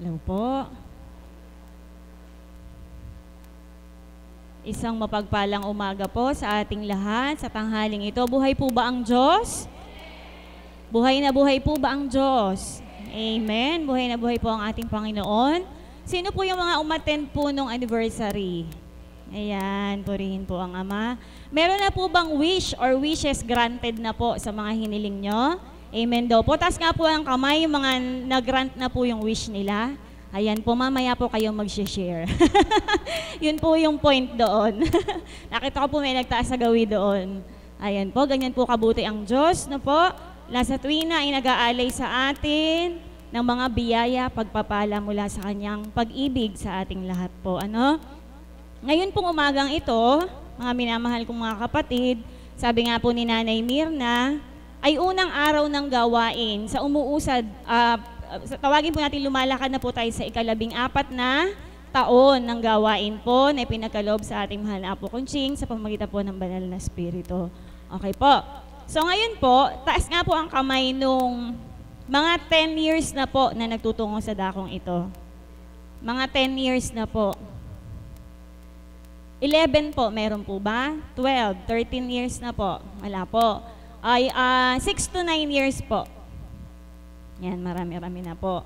Hello po. Isang mapagpalang umaga po sa ating lahat sa tanghaling ito. Buhay po ba ang Diyos? Buhay na buhay po ba ang Diyos? Amen. Buhay na buhay po ang ating Panginoon. Sino po yung mga umattend po nung anniversary? Ayan, purihin po ang Ama. Meron na po bang wish or wishes granted na po sa mga hiniling nyo? Amen daw po. Taas nga po ang kamay, yung mga nag-grant na po yung wish nila. Ayan po, mamaya po kayo mag-share. Yun po yung point doon. Nakita ko po may nagtaas sa gawi doon. Ayan po, ganyan po kabuti ang Diyos, no po? Nasa tuwina ay nag-aalay sa atin ng mga biyaya, pagpapala mula sa kanyang pag-ibig sa ating lahat po. Ano? Ngayon pong umagang ito, mga minamahal kong mga kapatid, sabi nga po ni Nanay Mirna, ay unang araw ng gawain sa umuusad, tawagin po natin lumalakad na po tayo sa ika-14 na taon ng gawain po na pinagkaloob sa ating mahal na Apo Kunching sa pamamagitan po ng Banal na Espiritu. Okay po. So ngayon po, taas nga po ang kamay nung mga 10 years na po na nagtutungo sa dakong ito. Mga 10 years na po. 11 po, meron po ba? 12, 13 years na po. Wala po. Ay 6 to 9 years po. Yan, marami-rami na po.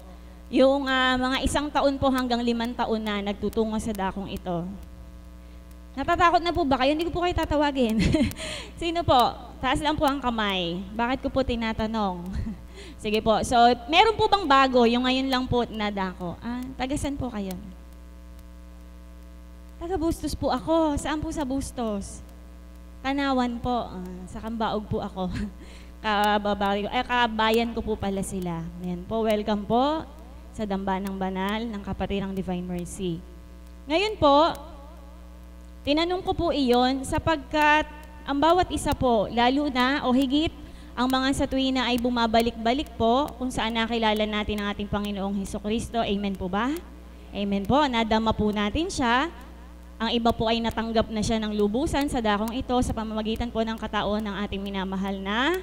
Yung mga 1 taon po hanggang 5 taon na nagtutungo sa dakong ito. Natatakot na po ba kayo? Hindi ko po kayo tatawagin. Sino po? Taas lang po ang kamay. Bakit ko po tinatanong? Sige po. So, meron po bang bago? Yung ngayon lang po nadako. Tagasan po kayo? Taga Bustos po ako. Saan po sa Bustos? Tanawan po. Sa Kambaog po ako. Kabayan ko po pala sila. Ayan po, welcome po sa Dambanang Banal ng Kapatirang Divine Mercy. Ngayon po, tinanong ko po iyon sapagkat ang bawat isa po, lalo na o higit, ang mga sa tuwina ay bumabalik-balik po kung saan nakilala natin ang ating Panginoong Hesukristo. Amen po ba? Amen po. Nadama po natin siya. Ang iba po ay natanggap na siya ng lubusan sa dakong ito sa pamamagitan po ng kataon ng ating minamahal na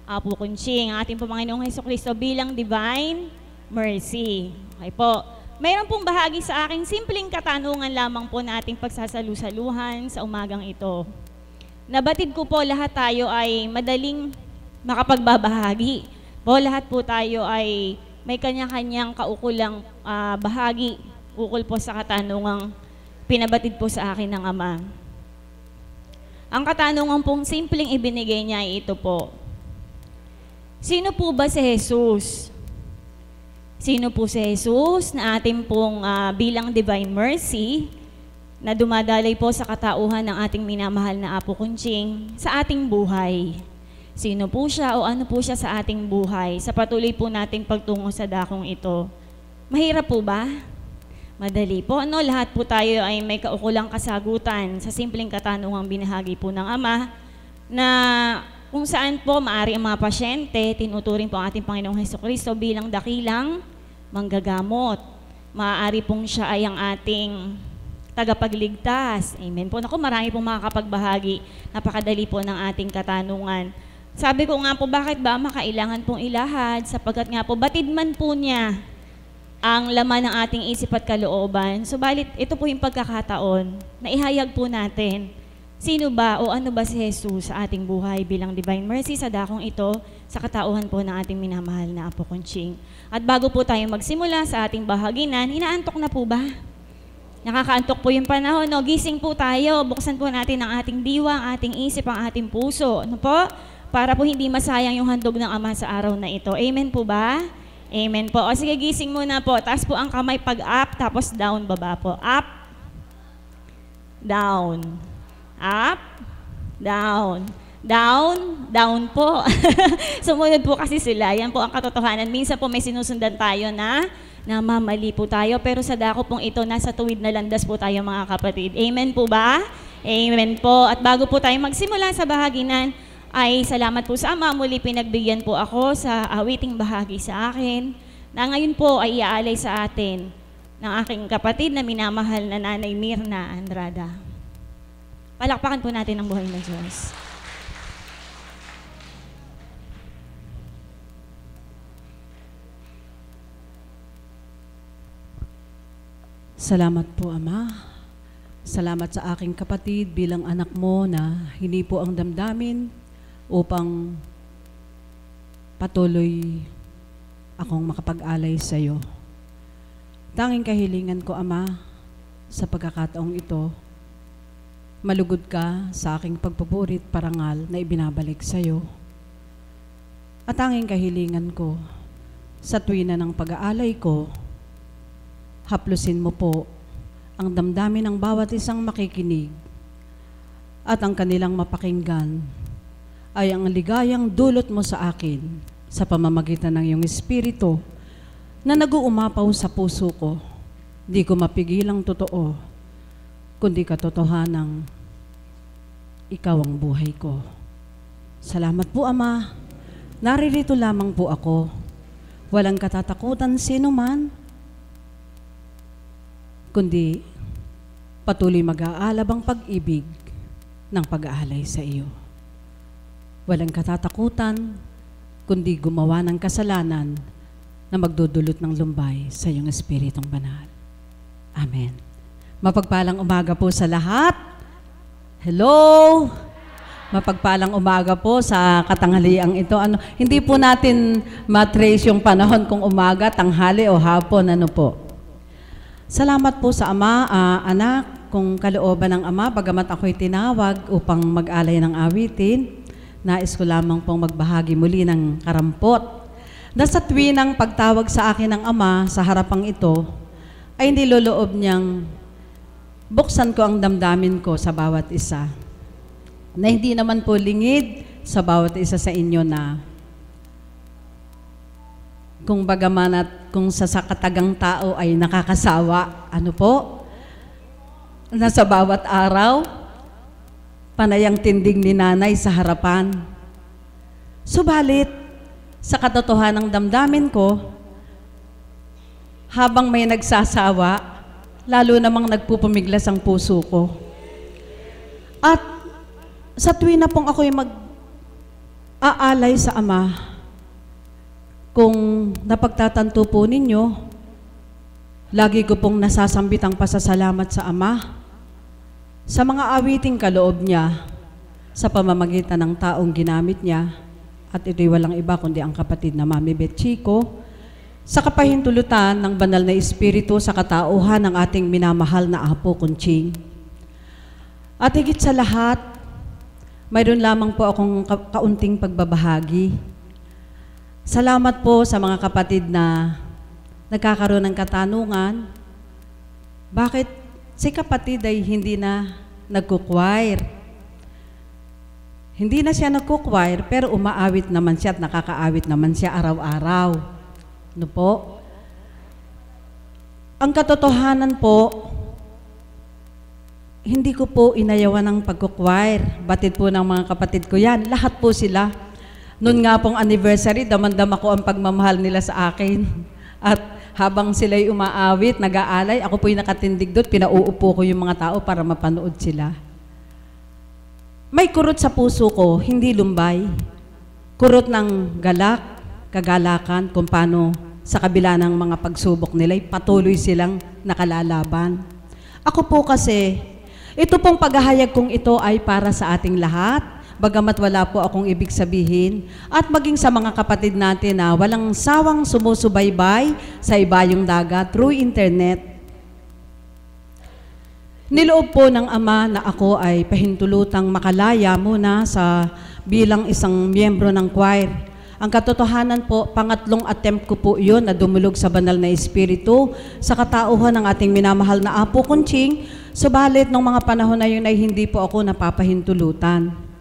Apo Kunching, ang ating Panginoong Hesukristo bilang Divine Mercy. Okay po. Mayroon pong bahagi sa aking simpleng katanungan lamang po na ating pagsasalu-saluhan sa umagang ito. Nabatid ko po lahat tayo ay madaling makapagbabahagi. Po lahat po tayo ay may kanya-kanyang kaukulang bahagi ukol po sa katanungang pinabatid po sa akin ng Ama. Ang katanungan pong simpleng ibinigay niya ay ito po. Sino po ba si Jesus? Sino po si Jesus na ating pong bilang Divine Mercy na dumadalay po sa katauhan ng ating minamahal na Apo Kunching sa ating buhay? Sino po siya o ano po siya sa ating buhay sa patuloy po nating pagtungo sa dakong ito? Mahirap po ba? Madali po. Ano, lahat po tayo ay may kaukulang kasagutan sa simpleng katanungang binahagi po ng Ama na kung saan po maaari ang mga pasyente, tinuturing po ang ating Panginoong Hesukristo bilang dakilang manggagamot. Maaari pong siya ay ang ating tagapagligtas. Amen po. Naku, marami pong makakapagbahagi. Napakadali po ng ating katanungan. Sabi ko nga po, bakit ba makailangan pong ilahad? Sapagkat nga po, batid man po niya ang laman ng ating isip at kalooban. Subalit, ito po yung pagkakataon na ihayag po natin. Sino ba o ano ba si Jesus sa ating buhay bilang Divine Mercy sa dakong ito sa katauhan po ng ating minamahal na Apo Kunching? At bago po tayo magsimula sa ating bahaginan, inaantok na po ba? Nakakaantok po yung panahon, no? Gising po tayo, buksan po natin ang ating diwa, ang ating isip, ang ating puso. Ano po? Para po hindi masayang yung handog ng Ama sa araw na ito. Amen po ba? Amen po. O sige, gising muna po. Taas po ang kamay pag up, tapos down, baba po. Up, down. Up, down. Down, down po. Sumunod po kasi sila. Yan po ang katotohanan. Minsan po may sinusundan tayo na namamali po tayo. Pero sa dako pong ito, nasa tuwid na landas po tayo mga kapatid. Amen po ba? Amen po. At bago po tayo magsimula sa bahaginan, ay salamat po sa Ama. Muli pinagbigyan po ako sa awiting bahagi sa akin na ngayon po ay iaalay sa atin ng aking kapatid na minamahal na Nanay Mirna Andrada. Palakpakan po natin ang buhay ng Diyos. Salamat po, Ama. Salamat sa aking kapatid bilang anak mo na hinipo ang damdamin upang patuloy akong makapag-alay sa iyo. Tanging kahilingan ko, Ama, sa pagkakataong ito, malugod ka sa aking pagpapurit parangal na ibinabalik sa iyo. At tanging kahilingan ko, sa tuwina ng pag-aalay ko, haplusin mo po ang damdamin ng bawat isang makikinig at ang kanilang mapakinggan ay ang ligayang dulot mo sa akin sa pamamagitan ng iyong Espiritu na nag-uumapaw sa puso ko. Di ko mapigilang totoo, kundi katotohanang ikaw ang buhay ko. Salamat po, Ama. Naririto lamang po ako. Walang katatakutan sino man, kundi patuloy mag-aalab ang pag-ibig ng pag-aalay sa iyo. Walang katatakutan, kundi gumawa ng kasalanan na magdudulot ng lumbay sa iyong Espiritong Banal. Amen. Mapagpalang umaga po sa lahat. Hello! Mapagpalang umaga po sa katanghaliang ito. Hindi po natin matrace yung panahon kung umaga, tanghali o hapon. Ano po? Salamat po sa Ama, anak, kung kalooban ng Ama, bagamat ako'y tinawag upang mag-alay ng awitin, nais ko lamang pong magbahagi muli ng karampot. Na sa tuwinang pagtawag sa akin ng Ama sa harapang ito, ay niloloob niyang buksan ko ang damdamin ko sa bawat isa. Na hindi naman po lingid sa bawat isa sa inyo na kung bagaman at kung sa katagang tao ay nakakasawa, ano po? Nasa bawat araw, panayang tindig ni nanay sa harapan. Subalit, sa katotohanan ng damdamin ko, habang may nagsasawa, lalo namang nagpupumiglas ang puso ko. At sa tuwi na pong ako'y mag-aalay sa Ama, kung napagtatanto po ninyo, lagi ko pong nasasambit ang pasasalamat sa Ama sa mga awiting kaloob niya sa pamamagitan ng taong ginamit niya, at ito'y walang iba kundi ang kapatid na Mami Beth Chico, sa kapahintulutan ng banal na Espiritu sa katauhan ng ating minamahal na Apo Kunching. At higit sa lahat, mayroon lamang po akong kaunting pagbabahagi. Salamat po sa mga kapatid na nagkakaroon ng katanungan, bakit si kapatid ay hindi na nagkukwire? Hindi na siya nagkukwire, pero umaawit naman siya at nakakaawit naman siya araw-araw. Ano po? Ang katotohanan po, hindi ko po inayawan ng pagkukwire. Batid po ng mga kapatid ko yan. Lahat po sila. Noon nga pong anniversary, damandama ko ang pagmamahal nila sa akin. At habang sila'y umaawit, nag-aalay, ako po'y nakatindig doon, pinauupo ko yung mga tao para mapanood sila. May kurot sa puso ko, hindi lumbay. Kurot ng galak, kagalakan, kung paano sa kabila ng mga pagsubok nila'y patuloy silang nakalalaban. Ako po kasi, ito pong paghahayag kong ito ay para sa ating lahat, bagamat wala po akong ibig sabihin, at maging sa mga kapatid natin na walang sawang sumusubaybay sa ibayong dagat through internet. Niloob po ng Ama na ako ay pahintulutang makalaya muna sa bilang isang miyembro ng choir. Ang katotohanan po, pangatlong attempt ko po yun na dumulog sa banal na Espiritu sa katauhan ng ating minamahal na Apo Kunching, subalit nung mga panahon na yun ay hindi po ako napapahintulutan.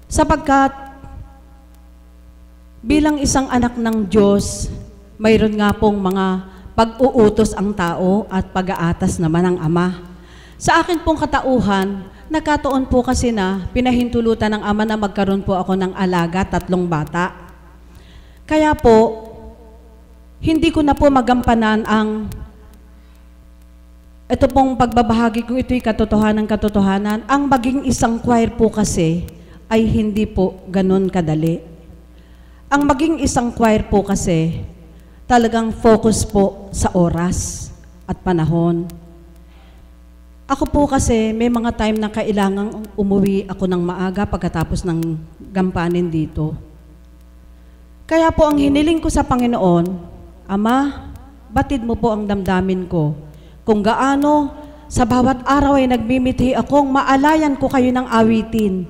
Sapagkat bilang isang anak ng Diyos, mayroon nga pong mga pag-uutos ang tao at pag-aatas naman ang Ama. Sa akin pong katauhan, nagkataon po kasi na pinahintulutan ng Ama na magkaroon po ako ng alaga, 3 bata. Kaya po, hindi ko na po magampanan ito pong pagbabahagi kung ito'y katotohanan. Ang maging isang choir po kasi ay hindi po ganun kadali. Ang maging isang choir po kasi talagang focus po sa oras at panahon. Ako po kasi may mga time na kailangang umuwi ako ng maaga pagkatapos ng gampanin dito. Kaya po ang hiniling ko sa Panginoon, Ama, batid mo po ang damdamin ko. Kung gaano sa bawat araw ay nagmimithi akong maalayan ko kayo ng awitin.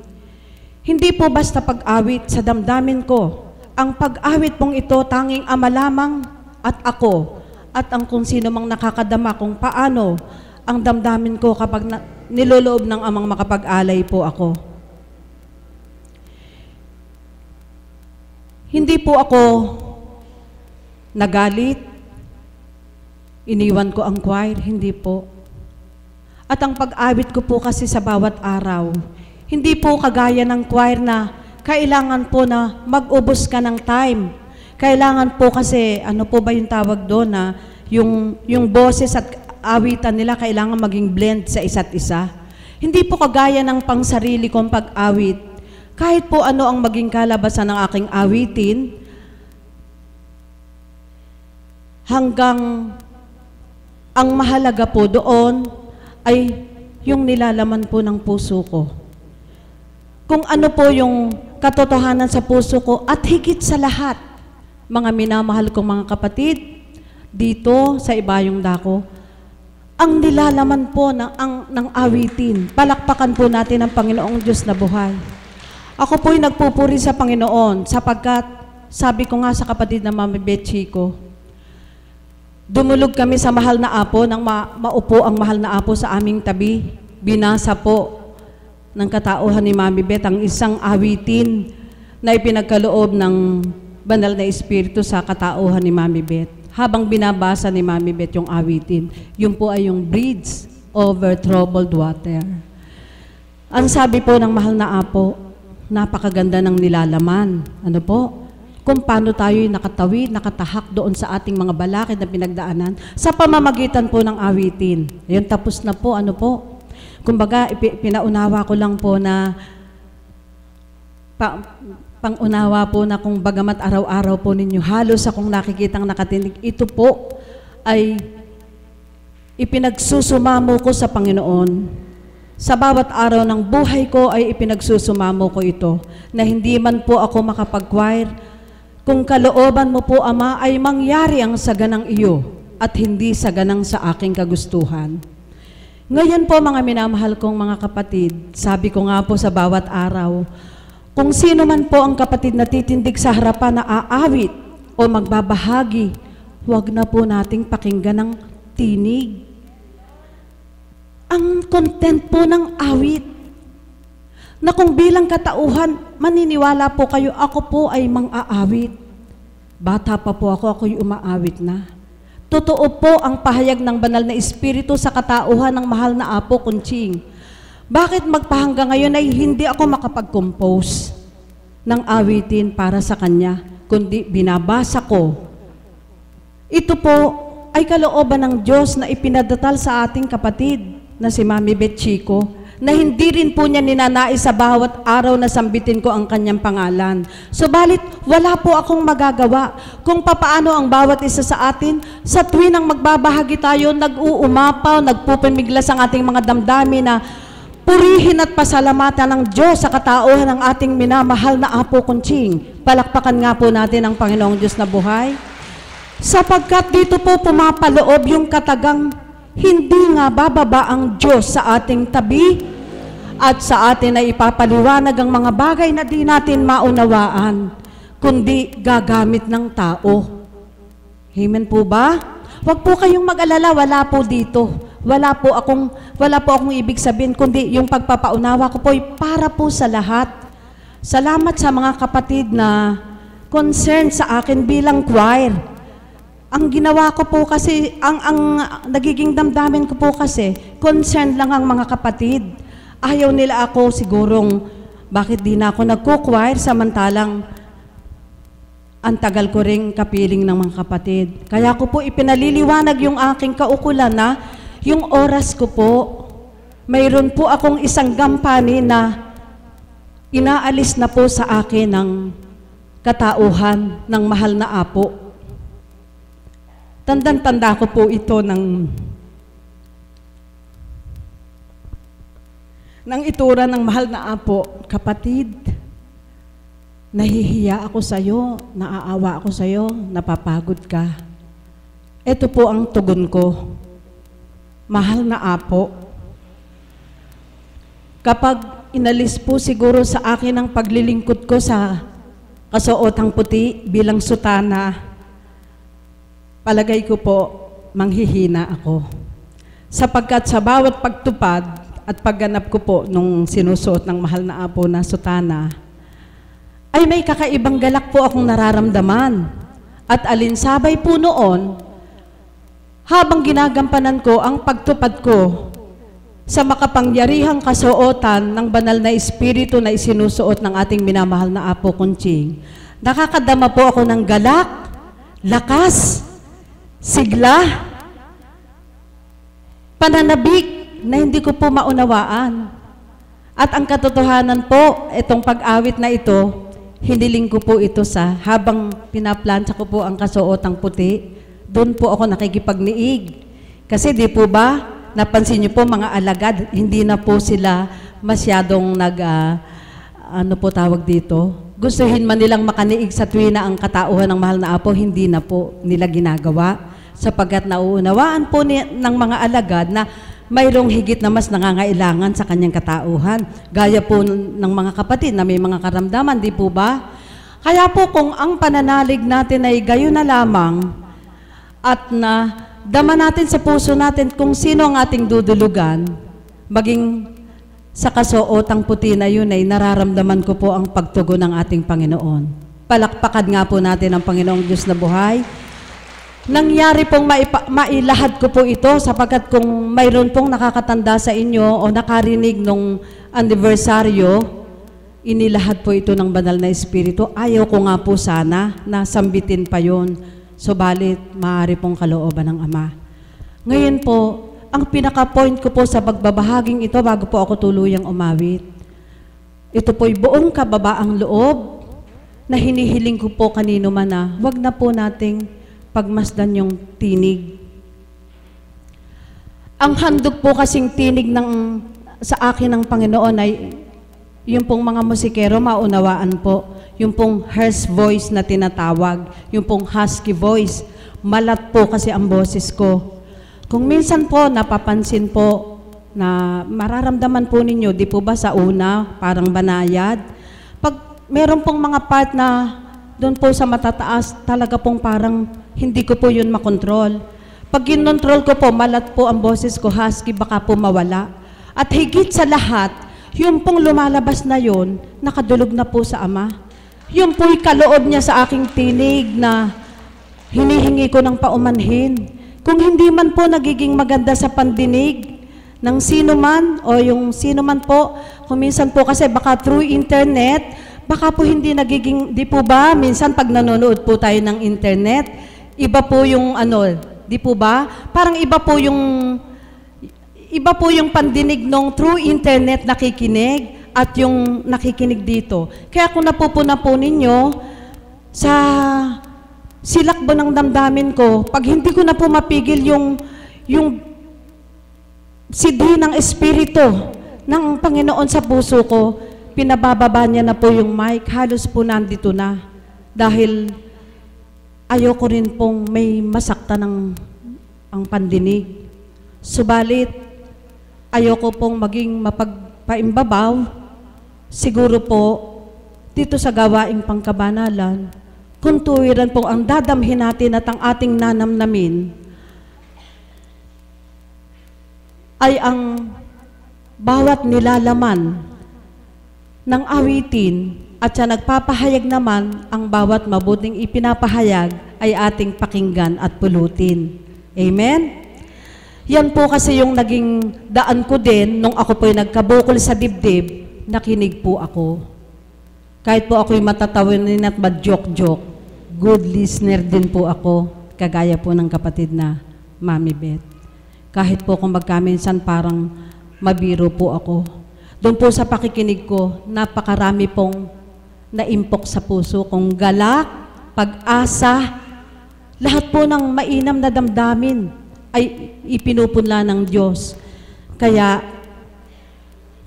Hindi po basta pag-awit sa damdamin ko. Ang pag-awit pong ito tanging Ama lamang at ako at ang kung sino mang nakakadama kung paano ang damdamin ko kapag niloloob ng Amang makapag-alay po ako. Hindi po ako nagalit, iniwan ko ang choir, hindi po. At ang pag-awit ko po kasi sa bawat araw, hindi po kagaya ng choir na kailangan po na mag-ubos ka ng time. Kailangan po kasi, ano po ba yung tawag doon na yung boses at awitan nila kailangan maging blend sa isa't isa. Hindi po kagaya ng pangsarili kong pag-awit. Kahit po ano ang maging kalabasan ng aking awitin, hanggang ang mahalaga po doon ay yung nilalaman po ng puso ko. Kung ano po yung katotohanan sa puso ko at higit sa lahat, mga minamahal kong mga kapatid, dito sa Ibayong Dako, ang nilalaman po ng awitin, palakpakan po natin ang Panginoong Diyos na buhay. Ako po'y nagpupuri sa Panginoon sapagkat sabi ko nga sa kapatid na Mami Betchy ko, dumulog kami sa mahal na apo nang maupo ang mahal na apo sa aming tabi. Binasa po ng katauhan ni Mami Bet ang isang awitin na ipinagkaloob ng Banal na Espiritu sa katauhan ni Mami Bet. Habang binabasa ni Mami Bet yung awitin, yun po ay yung bridge over troubled water. Ang sabi po ng mahal na apo, napakaganda ng nilalaman. Ano po? Kung paano tayo'y nakatawid, nakatahak doon sa ating mga balakid na pinagdaanan sa pamamagitan po ng awitin. Ayun, tapos na po. Ano po? Kumbaga, pinaunawa ko lang po na pangunawa po na kung bagamat araw-araw po ninyo, halos akong nakikitang nakatinig, ito po ay ipinagsusumamo ko sa Panginoon. Sa bawat araw ng buhay ko ay ipinagsusumamo ko ito, na hindi man po ako makapag-choir, kung kalooban mo po, Ama, ay mangyari ang saganang iyo at hindi saganang sa aking kagustuhan. Ngayon po, mga minamahal kong mga kapatid, sabi ko nga po sa bawat araw, kung sino man po ang kapatid na titindig sa harapan na aawit o magbabahagi, huwag na po nating pakinggan ng tinig. Ang content po ng awit, na kung bilang katauhan, maniniwala po kayo, ako po ay mang-aawit. Bata pa po ako, ako'y umaawit na. Totoo po ang pahayag ng Banal na Espiritu sa katauhan ng mahal na Apo Kunching. Bakit magpahanggang ngayon ay hindi ako makapag-compose ng awitin para sa Kanya, kundi binabasa ko. Ito po ay kalooban ng Diyos na ipinadatal sa ating kapatid na si Mami Betchy ko, na hindi rin po niya ninanais sa bawat araw na sambitin ko ang kanyang pangalan. Subalit, wala po akong magagawa kung papaano ang bawat isa sa atin, sa tuwin ang magbabahagi tayo, nag-uumapaw, nagpupumiglas ang ating mga damdamin na purihin at pasalamatan ng Diyos sa katauhan ng ating minamahal na Apo Kunching. Palakpakan nga po natin ang Panginoong Diyos na buhay. Sapagkat dito po pumapaloob yung katagang hindi nga bababa ang Diyos sa ating tabi at sa atin ay ipapaliwanag ang mga bagay na di natin maunawaan, kundi gagamit ng tao. Amen po ba? Huwag po kayong mag-alala, wala po dito. Wala po akong ibig sabihin, kundi yung pagpapaunawa ko po ay para po sa lahat. Salamat sa mga kapatid na concerned sa akin bilang choir. Ang ginawa ko po kasi, ang nagiging damdamin ko po kasi, concerned lang ang mga kapatid. Ayaw nila ako sigurong, bakit di na ako nagko-choir samantalang ang tagal ko ring kapiling ng mga kapatid. Kaya ko po ipinaliliwanag yung aking kaukulan na yung oras ko po, mayroon po akong isang gampani na inaalis na po sa akin ng katauhan ng mahal na Apo. Tandang-tanda ko po ito ng ng itura ng mahal na Apo, kapatid, nahihiya ako sa iyo, naaawa ako sa iyo, napapagod ka. Ito po ang tugon ko. Mahal na Apo, kapag inalis po siguro sa akin ang paglilingkod ko sa kasuotang puti bilang sutana, palagay ko po, manghihina ako. Sapagkat sa bawat pagtupad at pagganap ko po nung sinusuot ng mahal na Apo na sutana, ay may kakaibang galak po akong nararamdaman. At alinsabay po noon, habang ginagampanan ko ang pagtupad ko sa makapangyarihang kasuotan ng banal na espiritu na isinusuot ng ating minamahal na Apo Kunching, nakakadama po ako ng galak, lakas, sigla, pananabik na hindi ko po maunawaan. At ang katotohanan po, itong pag-awit na ito, hiniling ko po ito sa habang pinaplansya ko po ang kasuotang puti, doon po ako nakikipagniig. Kasi di po ba, napansin niyo po mga alagad, hindi na po sila masyadong ano po tawag dito, gustuhin man nilang makaniig sa tuwina ang katauhan ng mahal na Apo, hindi na po nila ginagawa. Sapagkat nauunawaan po ng mga alagad na mayroong higit na mas nangangailangan sa kanyang katauhan. Gaya po ng mga kapatid na may mga karamdaman, di po ba? Kaya po kung ang pananalig natin ay gayon na lamang at na dama natin sa puso natin kung sino ang ating dudulugan, maging sa kasuotang puti na yun ay nararamdaman ko po ang pagtugon ng ating Panginoon. Palakpakan nga po natin ang Panginoong Diyos na buhay. Nangyari pong mailahad ko po ito sapagkat kung mayroon pong nakakatanda sa inyo o nakarinig nung anibersaryo, inilahad po ito ng banal na espiritu. Ayaw ko nga po sana na sambitin pa yun. Subalit, maaari pong kalooban ng Ama. Ngayon po, ang pinaka-point ko po sa pagbabahaging ito bago po ako tuluyang umawit, ito po'y buong kababaang loob na hinihiling ko po kanino man na wag na po nating pagmasdan yung tinig. Ang handog po kasing tinig sa akin ng Panginoon ay yung pong mga musikero maunawaan po, yung pong harsh voice na tinatawag, yung pong husky voice, malat po kasi ang boses ko. Kung minsan po napapansin po na mararamdaman po ninyo, di po ba sa una, parang banayad, pag meron pong mga part na doon po sa matataas, talaga pong parang hindi ko po yun makontrol. Pag kinontrol ko po, malat po ang boses ko, husky, baka po mawala. At higit sa lahat, yung pong lumalabas na yun, nakadulog na po sa Ama. Yung po'y kaloob niya sa aking tinig na hinihingi ko ng paumanhin. Kung hindi man po nagiging maganda sa pandinig ng sino man, o yung sino man po, kung minsan po kasi baka through internet, baka po hindi nagiging, di po ba, minsan pag nanonood po tayo ng internet, iba po yung di po ba? Parang iba po yung pandinig nung through internet nakikinig at yung nakikinig dito. Kaya kung napupuna po ninyo sa silakbo ng damdamin ko, pag hindi ko na po mapigil yung sidhi ng Espiritu ng Panginoon sa puso ko, pinabababa niya na po yung mic, halos po nandito na. Dahil ayoko rin pong may masakta ng ang pandinig. Subalit, ayoko pong maging mapagpaimbabaw. Siguro po, dito sa gawaing pangkabanalan, kung tuwiran po ang dadamhin natin at ang ating nanamnamin, ay ang bawat nilalaman ng awitin at sa nagpapahayag naman ang bawat mabuting ipinapahayag ay ating pakinggan at pulutin. Amen? Yan po kasi yung naging daan ko din nung ako po'y nagkabukol sa dibdib, nakinig po ako. Kahit po ako'y matatawin at mag-joke-joke, good listener din po ako, kagaya po ng kapatid na Mami Beth. Kahit po kung magkaminsan parang mabiro po ako. Doon po sa pakikinig ko, napakarami pong naimpok sa puso kong galak, pag-asa, lahat po ng mainam na damdamin ay ipinupunla ng Diyos. Kaya,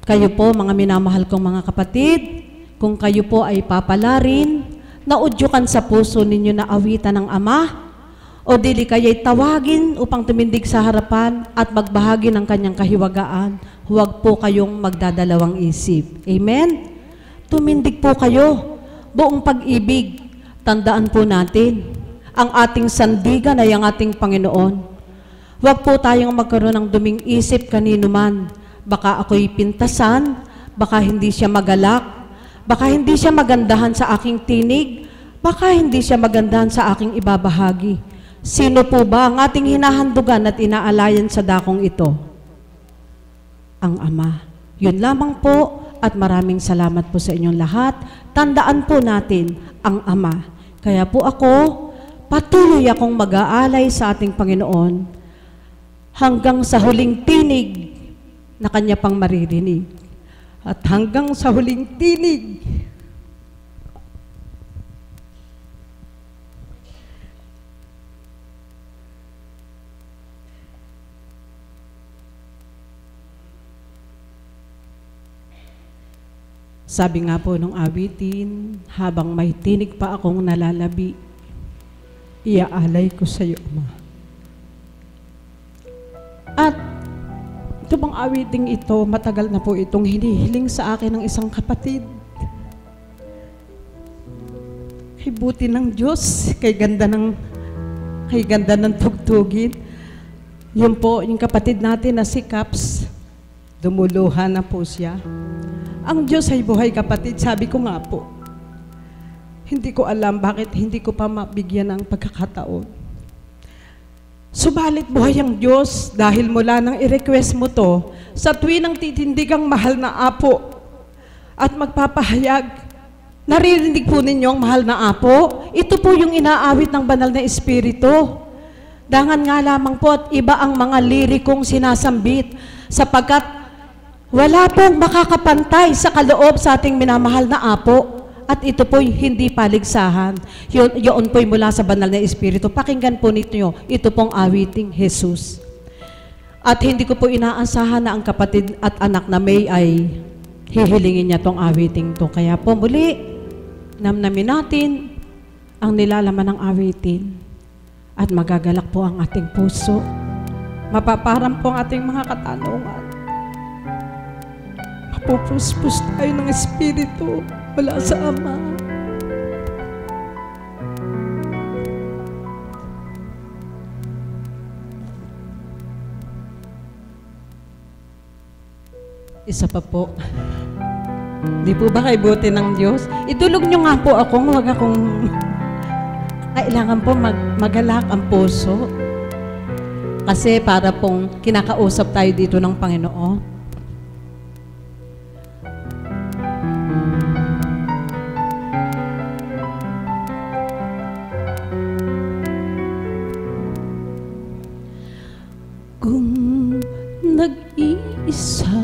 Kayo po, mga minamahal kong mga kapatid, kung kayo po ay papalarin, naudyukan sa puso ninyo na awitan ng Ama, o dili kaya'y tawagin upang tumindig sa harapan at magbahagi ng kanyang kahiwagaan, huwag po kayong magdadalawang isip. Amen? Tumindig po kayo, buong pag-ibig. Tandaan po natin, ang ating sandigan ay ang ating Panginoon. Huwag po tayong magkaroon ng duming isip kanino man. Baka ako'y pintasan, baka hindi siya magalak, baka hindi siya magandahan sa aking tinig, baka hindi siya magandahan sa aking ibabahagi. Sino po ba ang ating hinahandugan at inaalayan sa dakong ito? Ang Ama. Yun lamang po at maraming salamat po sa inyong lahat. Tandaan po natin ang Ama. Kaya po ako, patuloy akong mag-aalay sa ating Panginoon hanggang sa huling tinig na Kanya pang maririnig. At hanggang sa huling tinig, sabi nga po nung awitin, habang may tinig pa akong nalalabi, iaalay ko sa iyo, Ama. At ito bang awiting ito, matagal na po itong hinihiling sa akin ng isang kapatid. Kay buti ng Diyos, kay ganda ng tugtugin. Yun po, yung kapatid natin na si Caps, dumuluhan na po siya. Ang Diyos ay buhay, kapatid. Sabi ko nga po, hindi ko alam bakit hindi ko pa mabigyan ng pagkakataon. Subalit buhay ang Diyos dahil mula nang i-request mo to, sa tuwing ng titindigang mahal na Apo at magpapahayag, naririnig po ninyo ang mahal na Apo. Ito po yung inaawit ng banal na Espiritu. Dangan nga lamang po at iba ang mga lirikong sinasambit sapagkat wala pong makakapantay sa kaloob sa ating minamahal na Apo. At ito po'y hindi paligsahan. Yun po'y mula sa banal na Espiritu. Pakinggan po ninyo, ito pong awiting Jesus. At hindi ko po inaasahan na ang kapatid at anak na May ay hihilingin niya tong awiting to. Kaya po muli, namnamin natin ang nilalaman ng awitin. At magagalak po ang ating puso. Mapaparam po ang ating mga katanungan. Mapupuspos tayo ng Espiritu mula sa Ama. Isa pa po. Di po ba kay buti ng Diyos? Itulog nyo nga po ako, huwag akong kailangan po magalak ang puso. Kasi para pong kinakausap tayo dito ng Panginoon. Kung nag-iisa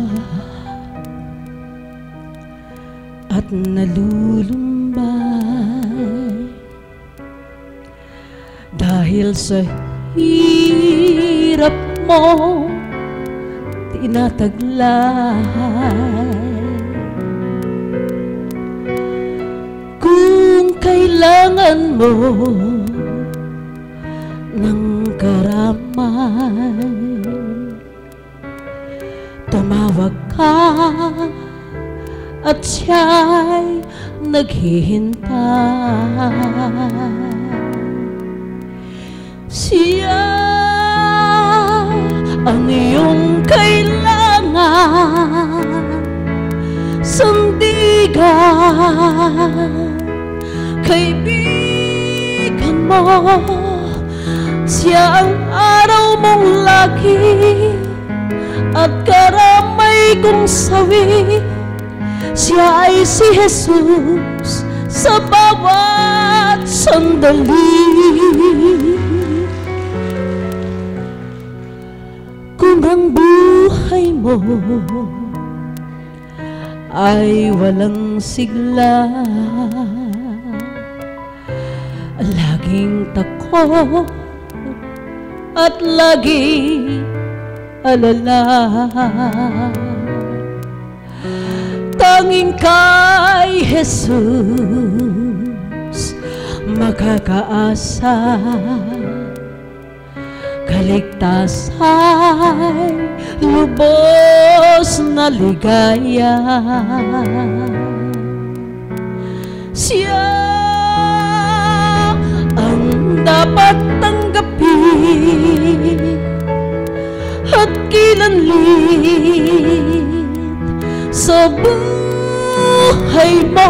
at nalulumbay dahil sa hirap mo tinataglay, kung kailangan mo ng karamay, tumawag ka at siya'y naghihintay. Siya ang iyong kailangan, sandigan, kaibigan mo. Siya ang araw mong lagi at karamay kong sawi. Siya ay si Jesus sa bawat sandali. Kung ang buhay mo ay walang sigla, laging takot at laging alala, tanging kay Jesus makakaasa, kaligtasan, lubos na ligaya. Siya ang dapat tanggapin at kinanlit sa buhay mo.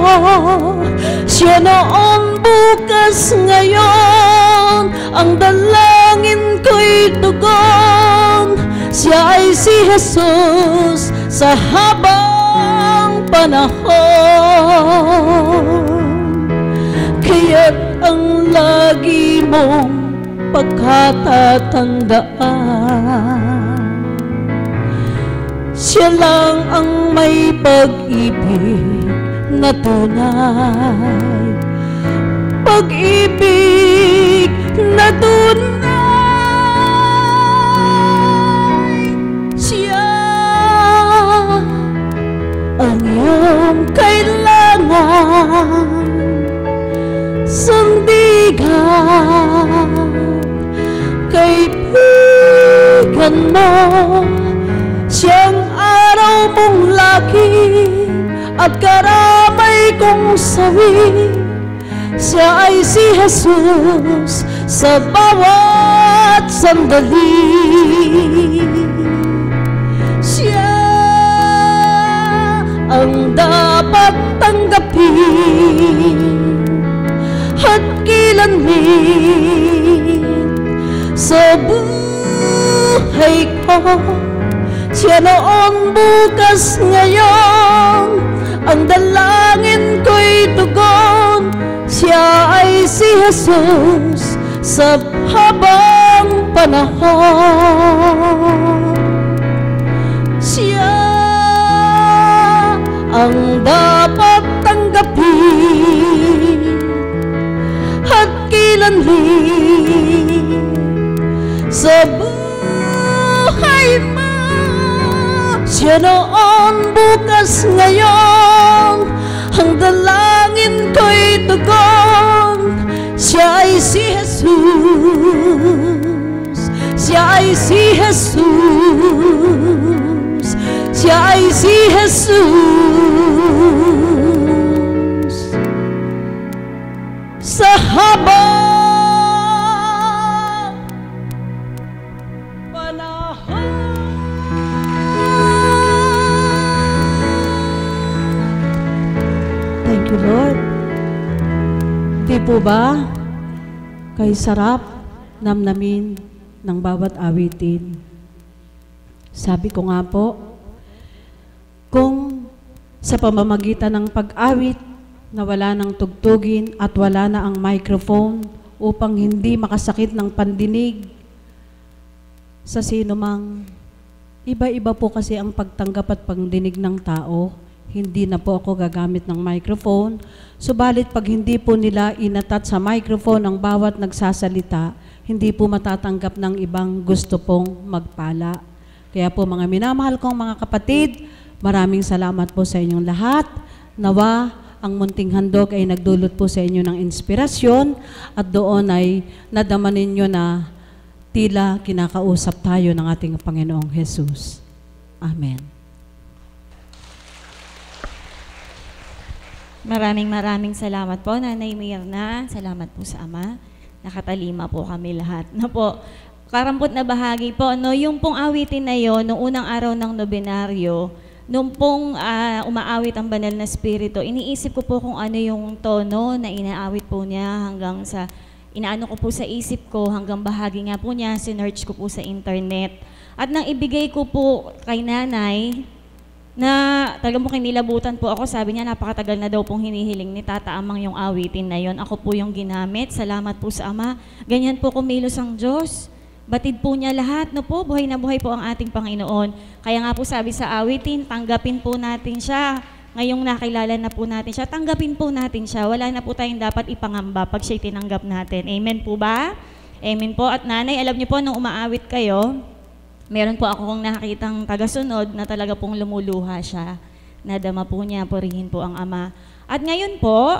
Siya noon, bukas, ngayon, ang dalangin ko'y tugon. Siya ay si Jesus sa habang panahon. Kaya't ang lagi mong pagkatatandaan, siya lang ang may pag-ibig na tunay, pag-ibig na tunay. Siya ang iyong kailangan, sandigan, kaibigan mo. Siyang araw mong lagi at karamay kong sawi. Siya ay si Jesus sa bawat sandali. Siya ang dapat tanggapin at kilanmin sa buhay ko. Siya noon, bukas, ngayon, ang dalangin ko'y tugon. Siya ay si Jesus sa habang panahon. Siya ang dapat tanggapin at kilanmin sa buhay mo. Siya noon, bukas, ngayon, ang dalangin ko'y tugon. Siya ay si Jesus. Siya ay si Jesus. Siya ay si Jesus sa habang Lord. Di po ba kay sarap namnamin ng bawat awitin? Sabi ko nga po, kung sa pamamagitan ng pag-awit na wala ng tugtugin at wala na ang microphone upang hindi makasakit ng pandinig sa sino mang, iba-iba po kasi ang pagtanggap at pagdinig ng tao. Hindi na po ako gagamit ng microphone. Subalit pag hindi po nila inatat sa microphone ang bawat nagsasalita, hindi po matatanggap ng ibang gusto pong magpala. Kaya po mga minamahal kong mga kapatid, maraming salamat po sa inyong lahat. Nawa ang munting handog ay nagdulot po sa inyo ng inspirasyon at doon ay nadama ninyo na tila kinakausap tayo ng ating Panginoong Jesus. Amen. Maraming salamat po, Nanay Mirna. Salamat po sa Ama. Nakatalima po kami lahat. Na po, karampot na bahagi po, no, yung pong awitin na yon, noong unang araw ng nobenaryo, nung pong umaawit ang banal na spirito, iniisip ko po kung ano yung tono na inaawit po niya hanggang sa, inaano ko po sa isip ko, hanggang bahagi nga po niya, sinearch ko po sa internet. At nang ibigay ko po kay Nanay, na talagang po kinilabutan po ako, sabi niya napakatagal na daw pong hinihiling ni Tata Amang yung awitin na yon. Ako po yung ginamit, salamat po sa Ama. Ganyan po kumilos ang Diyos. Batid po niya lahat, no po, buhay na buhay po ang ating Panginoon. Kaya nga po sabi sa awitin, tanggapin po natin siya. Ngayong nakilala na po natin siya, tanggapin po natin siya. Wala na po tayong dapat ipangamba pag siya'y tinanggap natin. Amen po ba? Amen po. At Nanay, alam niyo po, nung umaawit kayo, meron po akong nakakitang tagasunod na talaga pong lumuluha siya. nadama po niya, purihin po ang Ama. At ngayon po,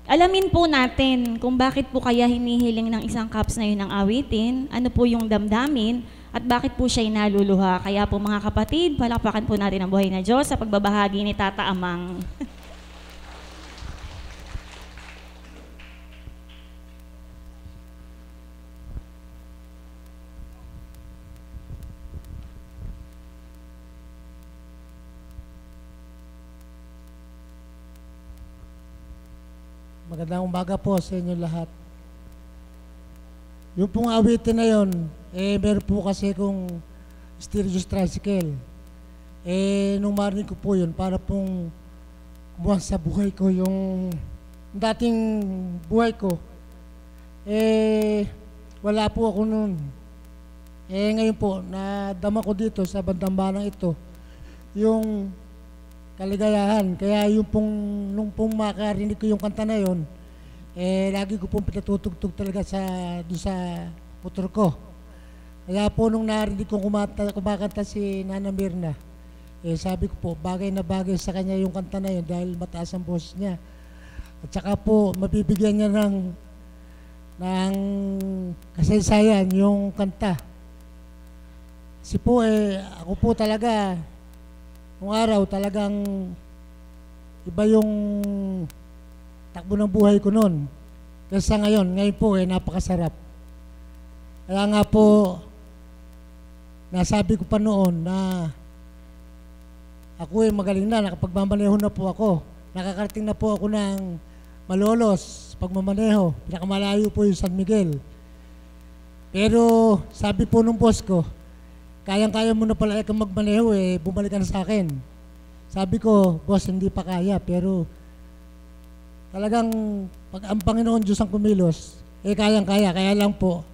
alamin po natin kung bakit po kaya hinihiling ng isang cups na yun ang awitin, ano po yung damdamin, at bakit po siya naluluha. Kaya po mga kapatid, palakpakan po natin ang buhay na Diyos sa pagbabahagi ni Tata Amang. Magandang umaga po sa inyo lahat. Yung pong awitin na yon, meron po kasi kung Sturgis Tricycle. Nung marinig ko po yun, para pong kumuha sa buhay ko, yung dating buhay ko, wala po ako noon. Ngayon po, nadama ko dito sa bandang banang ito, yung kaligayahan. Kaya yung pong, nung pong makarinig ko yung kanta na yun, lagi ko pong pinatutugtog talaga doon sa motor ko. Kaya po nung narinig kong kumakanta si Nana Mirna, sabi ko po, bagay na bagay sa kanya yung kanta na yun dahil mataas ang boses niya. At saka po, mabibigyan niya ng kasaysayan yung kanta. Kasi po, ako po talaga, nung araw talagang iba yung takbo ng buhay ko noon. Kaysa ngayon po napakasarap. Kaya nga po, nasabi ko pa noon na ako magaling na, nakapagmamaneho na po ako. Nakakarating na po ako ng Malolos, pagmamaneho. Pinakamalayo po yung San Miguel. Pero sabi po nung boss ko, kayang-kaya mo na pala kang magmaneho, bumalik ka na sa akin. Sabi ko, boss, hindi pa kaya, pero talagang pag ang Panginoon Diyos ang kumilos, kayang-kaya. Kaya lang po,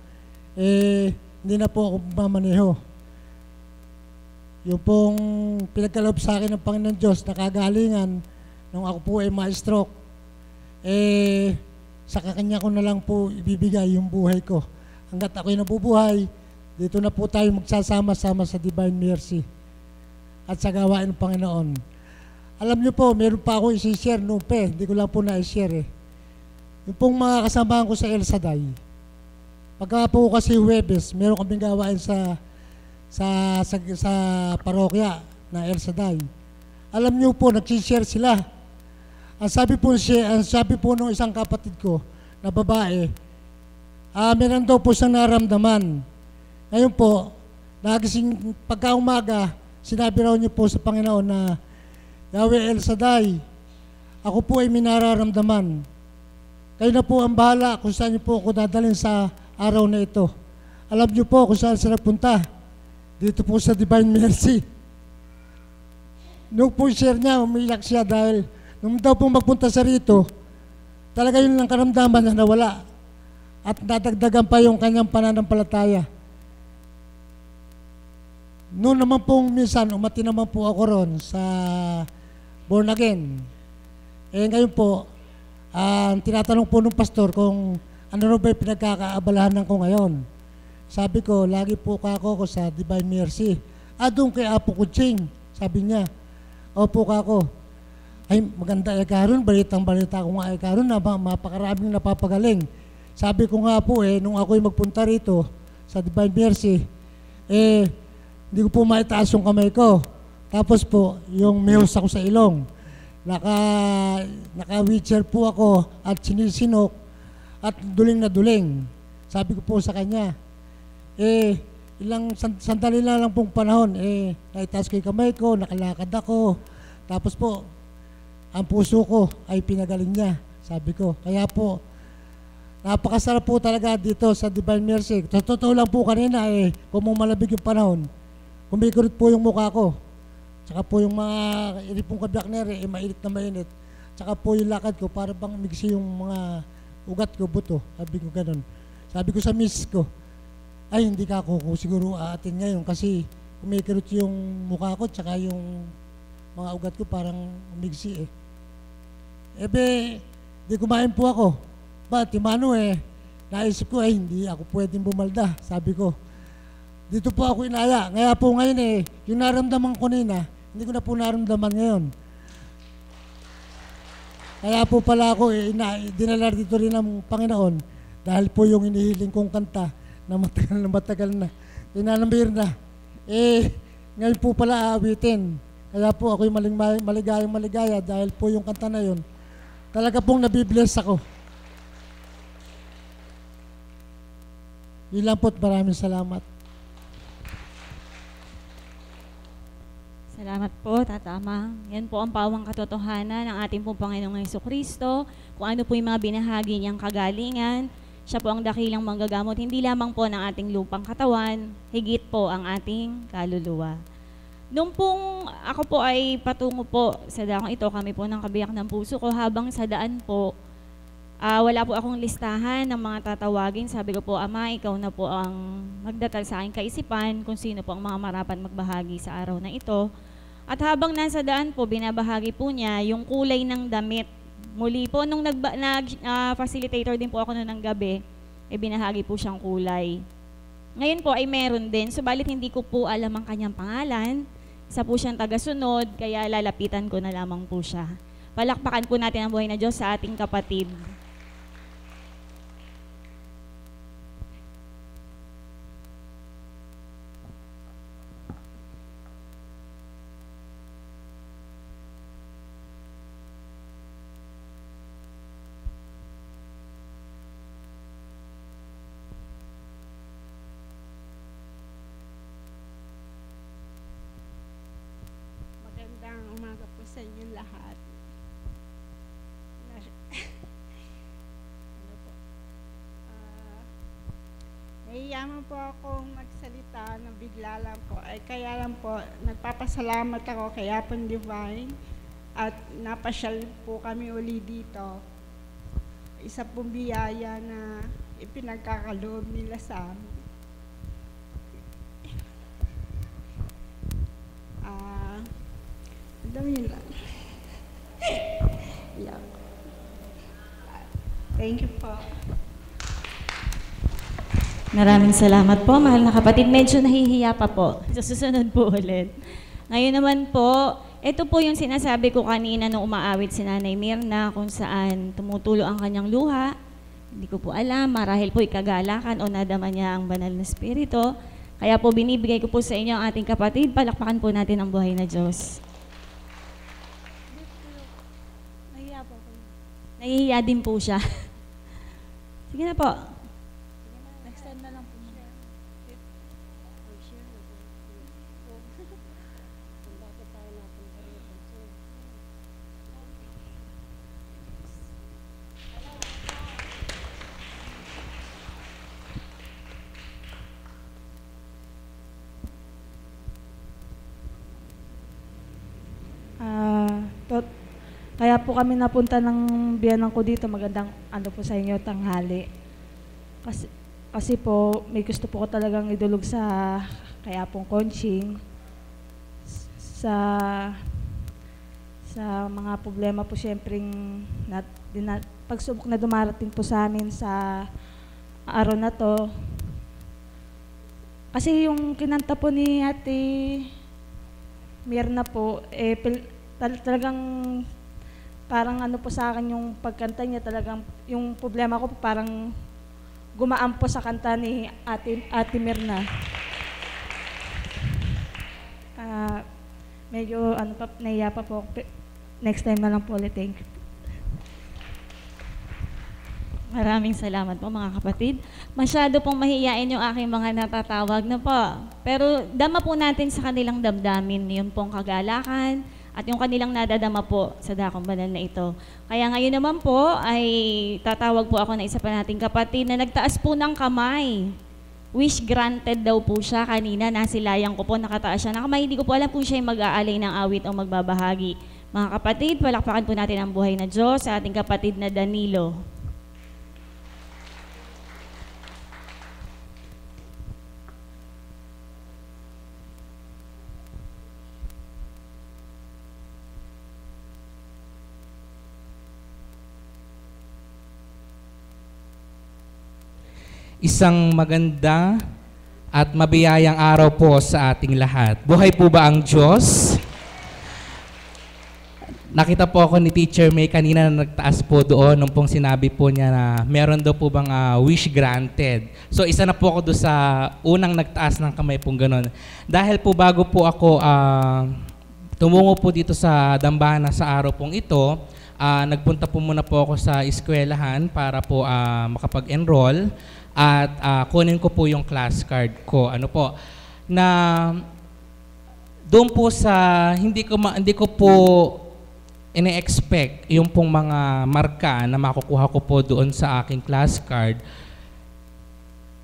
hindi na po ako mamaneho. Yung pong pinagkaloob sa akin ng Panginoon Diyos, nakagalingan, nung ako po ma-stroke, sa kanya ko na lang po ibibigay yung buhay ko. Hanggat ako'y nabubuhay, dito na po tayo magsasama-sama sa Divine Mercy at sa gawain ng Panginoon. Alam niyo po, meron pa ako isi-share noon hindi ko lang po na-share Yung pong mga kasamahan ko sa El Shaddai, pagka po kasi Huwebes, meron kaming gawain sa parokya na El Shaddai. Alam niyo po, nagsishare sila. Ang sabi po nung isang kapatid ko na babae, meron daw po siyang naramdaman. Ngayon po, nagising pagka-umaga, sinabi raw niyo po sa Panginoon na, Yahweh El Shaddai, ako po ay minararamdaman. Kayo na po ang bahala kung saan niyo po ako dadalhin sa araw na ito. Alam niyo po kung saan sila punta. Dito po sa Divine Mercy. Nung po share niya, umiyak siya dahil nung daw po magpunta sa rito, talaga yun lang karamdaman na nawala. At nadagdagan pa yung kanyang pananampalataya. Noon naman pong minsan, umati naman po ako ron sa born again. Ngayon po, tinatanong po ng pastor kung ano ba yung pinagkakaabalahan ko ngayon. Sabi ko, lagi po ako sa Divine Mercy. Doon kay Apo Kuching, sabi niya. Opo kako. Ay, maganda karon, balita ko nga karon na mapakaraming napapagaling. Sabi ko nga po nung ako'y magpunta rito sa Divine Mercy, hindi ko po maitaas yung kamay ko. Tapos po, yung mehos ako sa ilong. Naka-wheelchair po ako at sinisinok at duling na duling. Sabi ko po sa kanya, ilang sandali na lang pong panahon, naitaas ko yung kamay ko, nakalakad ako. Tapos po, ang puso ko ay pinagaling niya, sabi ko. Kaya po, napakasarap po talaga dito sa Divine Mercy. Sa totoo lang po kanina, kung malabig yung panahon, kumikurot po yung mukha ko. Tsaka po yung mga iripong kabiyak na mainit na mainit. Tsaka po yung lakad ko, para bang migsi yung mga ugat ko, buto. Sabi ko ganun. Sabi ko sa miss ko, ay hindi ka ako siguro aatin ngayon kasi kumikirot yung mukha ko tsaka yung mga ugat ko parang umigsi di kumain po ako. Timano naisip ko hindi ako pwedeng bumalda, sabi ko. Dito po ako inaya. Ngayon yung naramdaman ko nina, Hindi ko na po naramdaman ngayon. Kaya po pala ako, dinala dito rin ng Panginoon dahil po yung inihiling kong kanta na matagal na. Tinanambir na. Ngayon po pala aawitin. Kaya po ako'y maligaya dahil po yung kanta na yun. Talaga pong nabibless ako. Yun lang po, maraming salamat. Salamat po, Tatama. Yan po ang pawang katotohanan ng ating pong Panginoong Jesucristo, kung ano po yung mga binahagi niyang kagalingan. Siya po ang dakilang manggagamot, hindi lamang po ng ating lupang katawan, higit po ang ating kaluluwa. Nung pong ako po ay patungo po sa dakong ito, kami po ng kabiyak ng puso ko, habang sa daan po, wala po akong listahan ng mga tatawagin. Sabi ko po, Ama, ikaw na po ang magdatal sa aking kaisipan kung sino po ang mga marapat magbahagi sa araw na ito. At habang nasa daan po, binabahagi po niya yung kulay ng damit. Muli po, nung facilitator din po ako noon ng gabi, binahagi po siyang kulay. Ngayon po ay meron din, subalit hindi ko po alam ang kanyang pangalan. Isa po siyang tagasunod, kaya lalapitan ko na lamang po siya. Palakpakan po natin ang buhay na Diyos sa ating kapatid. Magandang umaga po sa inyong lahat. Ano po? Nahiyaman po akong magsalita na bigla lang po. Kaya lang po, nagpapasalamat ako kay Apon Divine at napasyal po kami uli dito. Isa pong biyaya na ipinagkakaloob nila sa amin. Dami lang. Yeah. Thank you po. Maraming salamat po, mahal na kapatid. Medyo nahihiya pa po. Sa susunod po ulit. Ngayon naman po, ito po yung sinasabi ko kanina nung umaawit si Nanay Mirna kung saan tumutulo ang kanyang luha. Hindi ko po alam, marahil po ikagalakan o nadama niya ang banal na spirito. Kaya po binibigay ko po sa inyo ang ating kapatid. Palakpakan po natin ang buhay na Diyos. Nahihiya din po siya. Sige na po. Next time na lang po. Kaya po kami napunta ng biyanan ko dito, magandang ano po sa inyo, tanghali. Kasi po, may gusto po ko talagang idulog sa kaya pong Conching. Sa mga problema po siyempre pagsubok na dumarating po sa amin sa araw na to. Kasi yung kinanta po ni Ate Mirna po, talagang parang ano po sa akin yung pagkanta niya, talagang yung problema ko parang gumaan po sa kanta ni Ate Mirna. Medyo ano pa, nahiya pa po. Next time na lang po ulit. Thank you. Maraming salamat po mga kapatid. Masyado pong mahiyain yung aking mga natatawag na po. Pero dama po natin sa kanilang damdamin yung pong kagalakan at yung kanilang nadadama po sa dakong banal na ito. Kaya ngayon naman po ay tatawag po ako na isa pa nating kapatid na nagtaas po ng kamay. Wish granted daw po siya kanina. Nasilayan ko po, nakataas siya ng kamay. Hindi ko po alam kung siya yung mag-aalay ng awit o magbabahagi. Mga kapatid, palakpakan po natin ang buhay na Diyos sa ating kapatid na Danilo. Isang maganda at mabiyayang araw po sa ating lahat. Buhay po ba ang Diyos? nakita po ako ni Teacher May kanina na nagtaas po doon nung pong sinabi po niya na meron daw po bang wish granted. So isa na po ako doon sa unang nagtaas ng kamay pong ganun. Dahil po bago po ako tumungo po dito sa dambana sa araw pong ito, nagpunta po muna po ako sa eskwelahan para po makapag-enroll at kunin ko po yung class card ko. Ano po, na doon po sa hindi ko po ine-expect yung pong mga marka na makukuha ko po doon sa aking class card.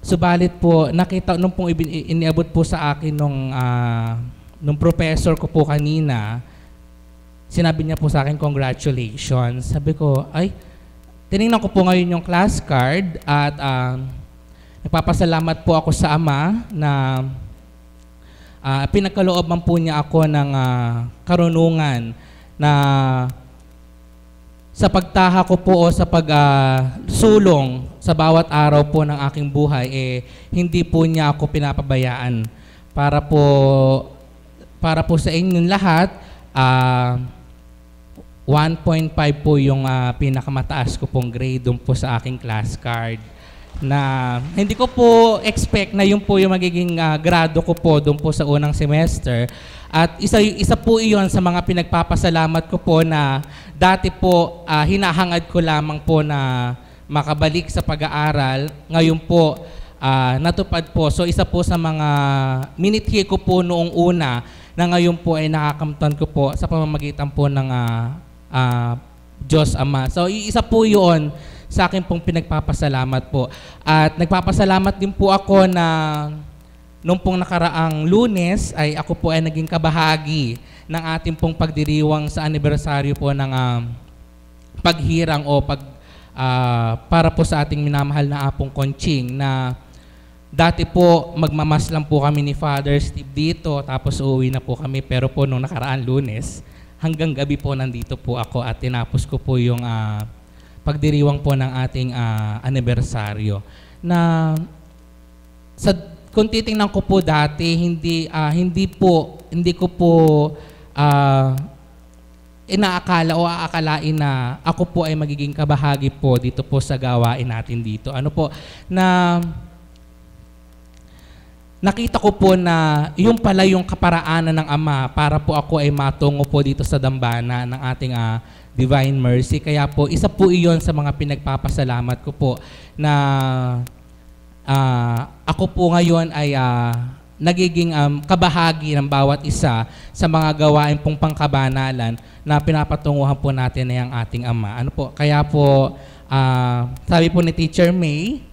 Subalit po, nakita nung pong iniabot po sa akin nung professor ko po kanina, sinabi niya po sa akin, congratulations. Sabi ko, ay, tinignan ko po ngayon yung class card at nagpapasalamat po ako sa Ama na pinagkalooban po niya ako ng karunungan na sa pagtaha ko po o sa pagsulong sa bawat araw po ng aking buhay, hindi po niya ako pinapabayaan. Para po sa inyong lahat, 1.5 po yung pinakamataas ko pong grade doon po sa aking class card. Na hindi ko po expect na yun po yung magiging grado ko po doon po sa unang semester. At isa po iyon sa mga pinagpapasalamat ko po na dati po hinahangad ko lamang po na makabalik sa pag-aaral. Ngayon po natupad po. So isa po sa mga minitihi ko po noong una na ngayon po ay nakakamtan ko po sa pamamagitan po ng Diyos Ama. So isa po yun sa akin pong pinagpapasalamat po. At nagpapasalamat din po ako na nung pong nakaraang Lunes ay ako po ay naging kabahagi ng ating pong pagdiriwang sa anibersaryo po ng paghirang o para po sa ating minamahal na Apong Conching na dati po magmamas lang po kami ni Father Steve dito tapos uuwi na po kami, pero po nung nakaraang Lunes hanggang gabi po nandito po ako at tinapos ko po yung pagdiriwang po ng ating anibersaryo. Na kung titingnan ko po dati, hindi ko po inaakala o aakalain na ako po ay magiging kabahagi po dito po sa gawain natin dito. Ano po, na nakita ko po na yung pala yung kaparaanan ng Ama para po ako ay matungo po dito sa dambana ng ating Divine Mercy. Kaya po, isa po iyon sa mga pinagpapasalamat ko po na ako po ngayon ay nagiging kabahagi ng bawat isa sa mga gawain pong pangkabanalan na pinapatunguhan po natin na yung ating Ama. Ano po? Kaya po, sabi po ni Teacher May,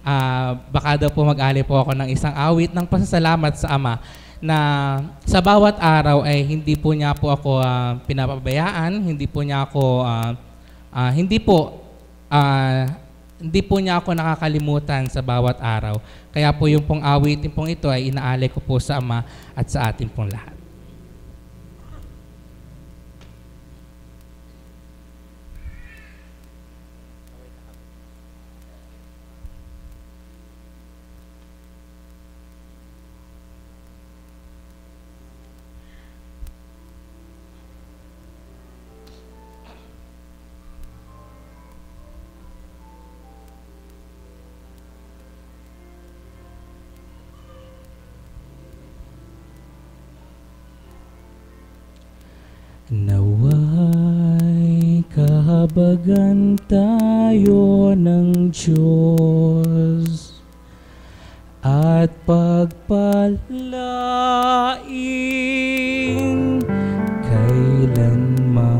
baka daw po mag-ali po ako ng isang awit ng pasasalamat sa Ama na sa bawat araw ay hindi po niya po ako pinapabayaan, hindi po niya ako hindi po niya ako nakakalimutan sa bawat araw. Kaya po yung pong awitin pong ito ay inaalay ko po sa Ama at sa atin pong lahat. Nawa'y kahabagan tayo ng Diyos at pagpalain kailanman.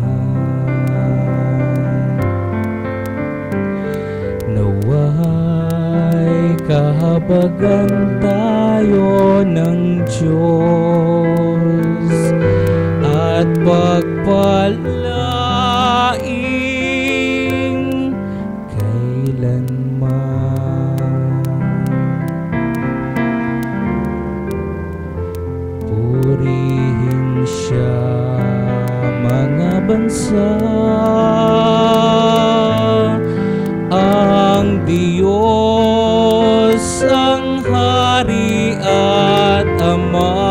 Nawa'y kahabagan tayo ng Diyos at pagpalain kailanman. Purihin siya mga bansa, ang Diyos ang Hari at Ama.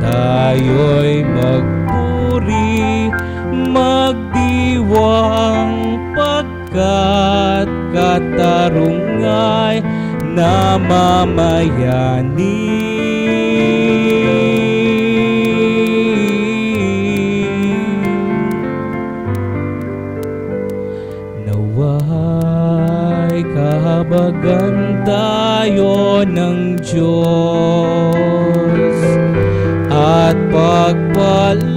Tayo'y magpuri namamayani. Nawa'y kahabagan tayo ng Diyos at pagpalain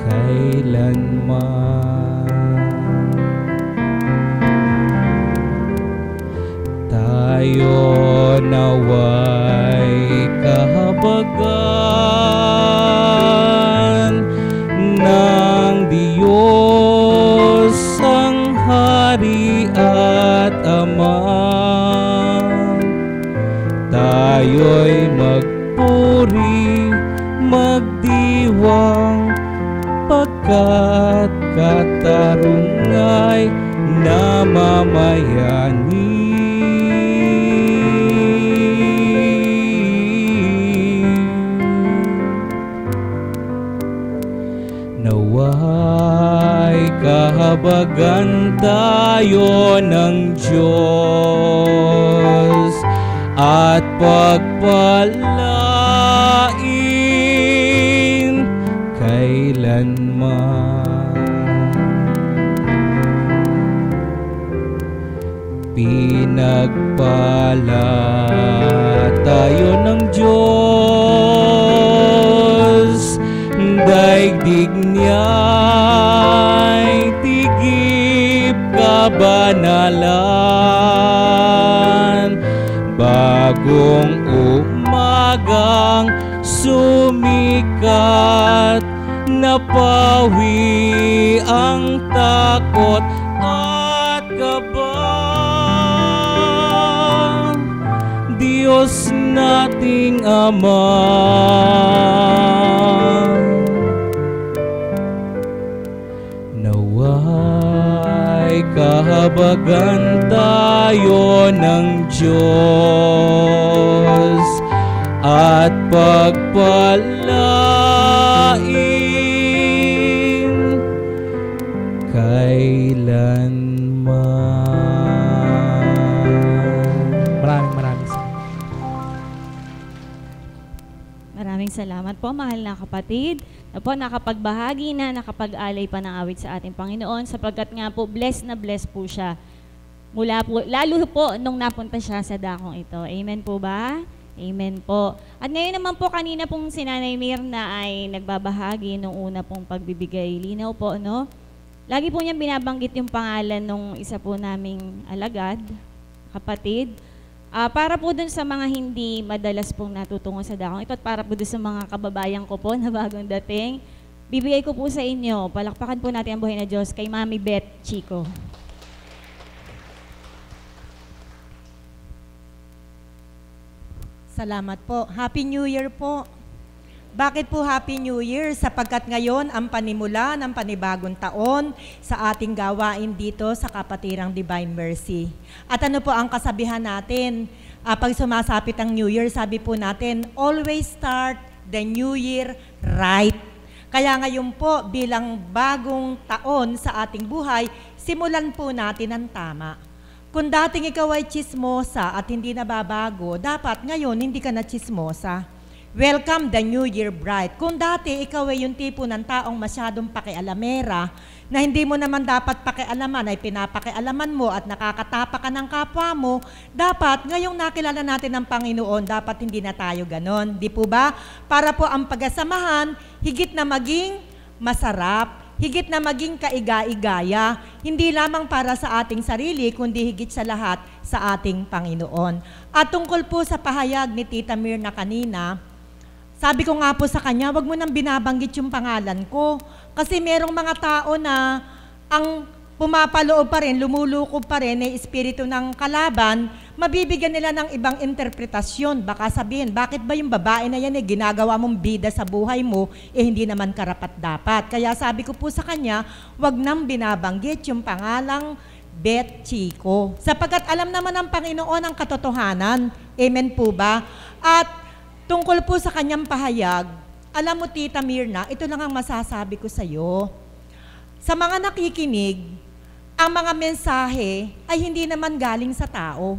kailanman. Tayo nawa'y kahabagan ng Diyos ang Hari at Ama. Tayo'y magpuri, magdiwang, pagkat katarungay namamayani. Nawa'y kahabagan tayo ng Diyos at pagpalain kailanman. Pinagpala tayo ng Diyos, daigdig niya'y tigip kabanalan. Bagong umagang sumikat, napawi ang takot at kaba. Diyos nating Ama, nawa'y kahabagan tayo ng Diyos at pagpalain kailanman. Maraming salamat po, mahal na kapatid, na po nakapagbahagi na, nakapag-alay pa ng awit sa ating Panginoon, sapagkat nga po, blessed na blessed po siya. Mula po, lalo po nung napunta siya sa dakong ito. Amen po ba? Amen po. At ngayon naman po, kanina pong si Nanay Mirna ay nagbabahagi nung una pong pagbibigay linaw po, no? Lagi po niyang binabanggit yung pangalan nung isa po naming alagad, kapatid. Para po dun sa mga hindi madalas pong natutungo sa dakong ito at para po dun sa mga kababayan ko po na bagong dating, bibigay ko po sa inyo, palakpakan po natin ang buhay na Diyos kay Mami Beth Chico. Salamat po. Happy New Year po. Bakit po Happy New Year? Sapagkat ngayon ang panimula ng panibagong taon sa ating gawain dito sa Kapatirang Divine Mercy. At ano po ang kasabihan natin? Pag sumasapit ang New Year, sabi po natin, always start the New Year right. Kaya ngayon po, bilang bagong taon sa ating buhay, simulan po natin ang tama. Kung dating ikaw ay chismosa at hindi nababago, dapat ngayon hindi ka na chismosa. Welcome the New Year bright. Kung dati ikaw ay yung tipo ng taong masyadong pakialamera, na hindi mo naman dapat pakialaman ay pinapakialaman mo at nakakatapa ka ng kapwa mo, dapat ngayong nakilala natin ng Panginoon, dapat hindi na tayo ganon. Di po ba? Para po ang pag-asamahan, higit na maging masarap, higit na maging kaiga-igaya, hindi lamang para sa ating sarili, kundi higit sa lahat sa ating Panginoon. At tungkol po sa pahayag ni Tita Mirna kanina, sabi ko nga po sa kanya, wag mo nang binabanggit yung pangalan ko. Kasi merong mga tao na ang pumapaloob pa rin, lumulukob pa rin ng espiritu ng kalaban, mabibigyan nila ng ibang interpretasyon. Baka sabihin, bakit ba yung babae na yan ginagawa mong bida sa buhay mo, hindi naman karapat-dapat. Kaya sabi ko po sa kanya, wag nang binabanggit yung pangalang Beth Chico. Sapagkat alam naman ng Panginoon ang katotohanan. Amen po ba? At tungkol po sa kanyang pahayag, alam mo Tita Mirna, ito lang ang masasabi ko sa iyo. Sa mga nakikinig, ang mga mensahe ay hindi naman galing sa tao.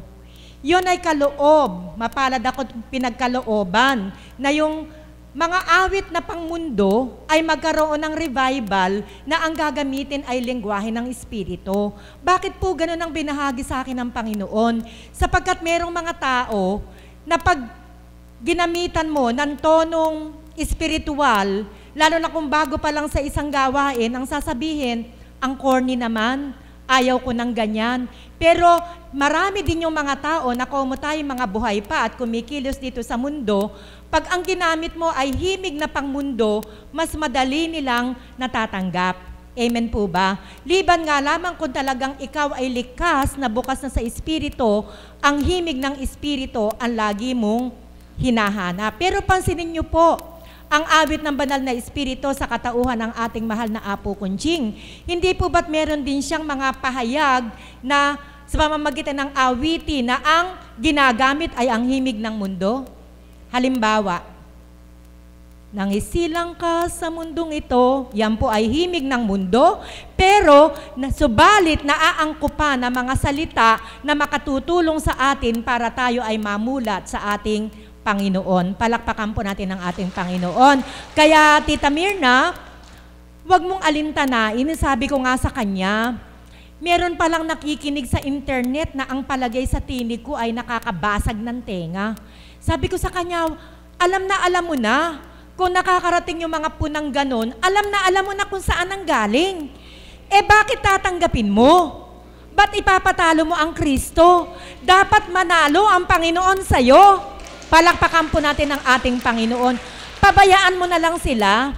Yun ay kaloob, mapalad ako pinagkalooban, na yung mga awit na pangmundo ay magkaroon ng revival na ang gagamitin ay lengguwahe ng Espiritu. Bakit po ganun ang binahagi sa akin ng Panginoon? Sapagkat merong mga tao na pag ginamitan mo ng tonong espiritual, lalo na kung bago pa lang sa isang gawain, ang sasabihin, ang corny naman, ayaw ko ng ganyan. Pero marami din yung mga tao na tayo mga buhay pa at kumikilos dito sa mundo, pag ang ginamit mo ay himig na pangmundo, mas madali nilang natatanggap. Amen po ba? Liban nga lamang kung talagang ikaw ay likas na bukas na sa Espiritu, ang himig ng Espiritu ang lagi mong hinahanap. Pero pansinin niyo po, ang awit ng banal na Espiritu sa katauhan ng ating mahal na Apo Kunching. Hindi po ba't meron din siyang mga pahayag na sa pamamagitan ng awitin na ang ginagamit ay ang himig ng mundo? Halimbawa, nangisilang ka sa mundong ito, yan po ay himig ng mundo, pero subalit naaangkupan ng mga salita na makatutulong sa atin para tayo ay mamulat sa ating Panginoon. Palakpakan po natin ang ating Panginoon. Kaya, Tita Mirna, huwag mong alintanain. Sabi ko nga sa kanya, meron palang nakikinig sa internet na ang palagay sa tinig ko ay nakakabasag ng tenga. Sabi ko sa kanya, alam mo na, kung nakakarating yung mga punang ganon, alam mo na kung saan ang galing. Bakit tatanggapin mo? Ba't ipapatalo mo ang Kristo? Dapat manalo ang Panginoon sa'yo. Palakpakan po natin ang ating Panginoon. Pabayaan mo na lang sila,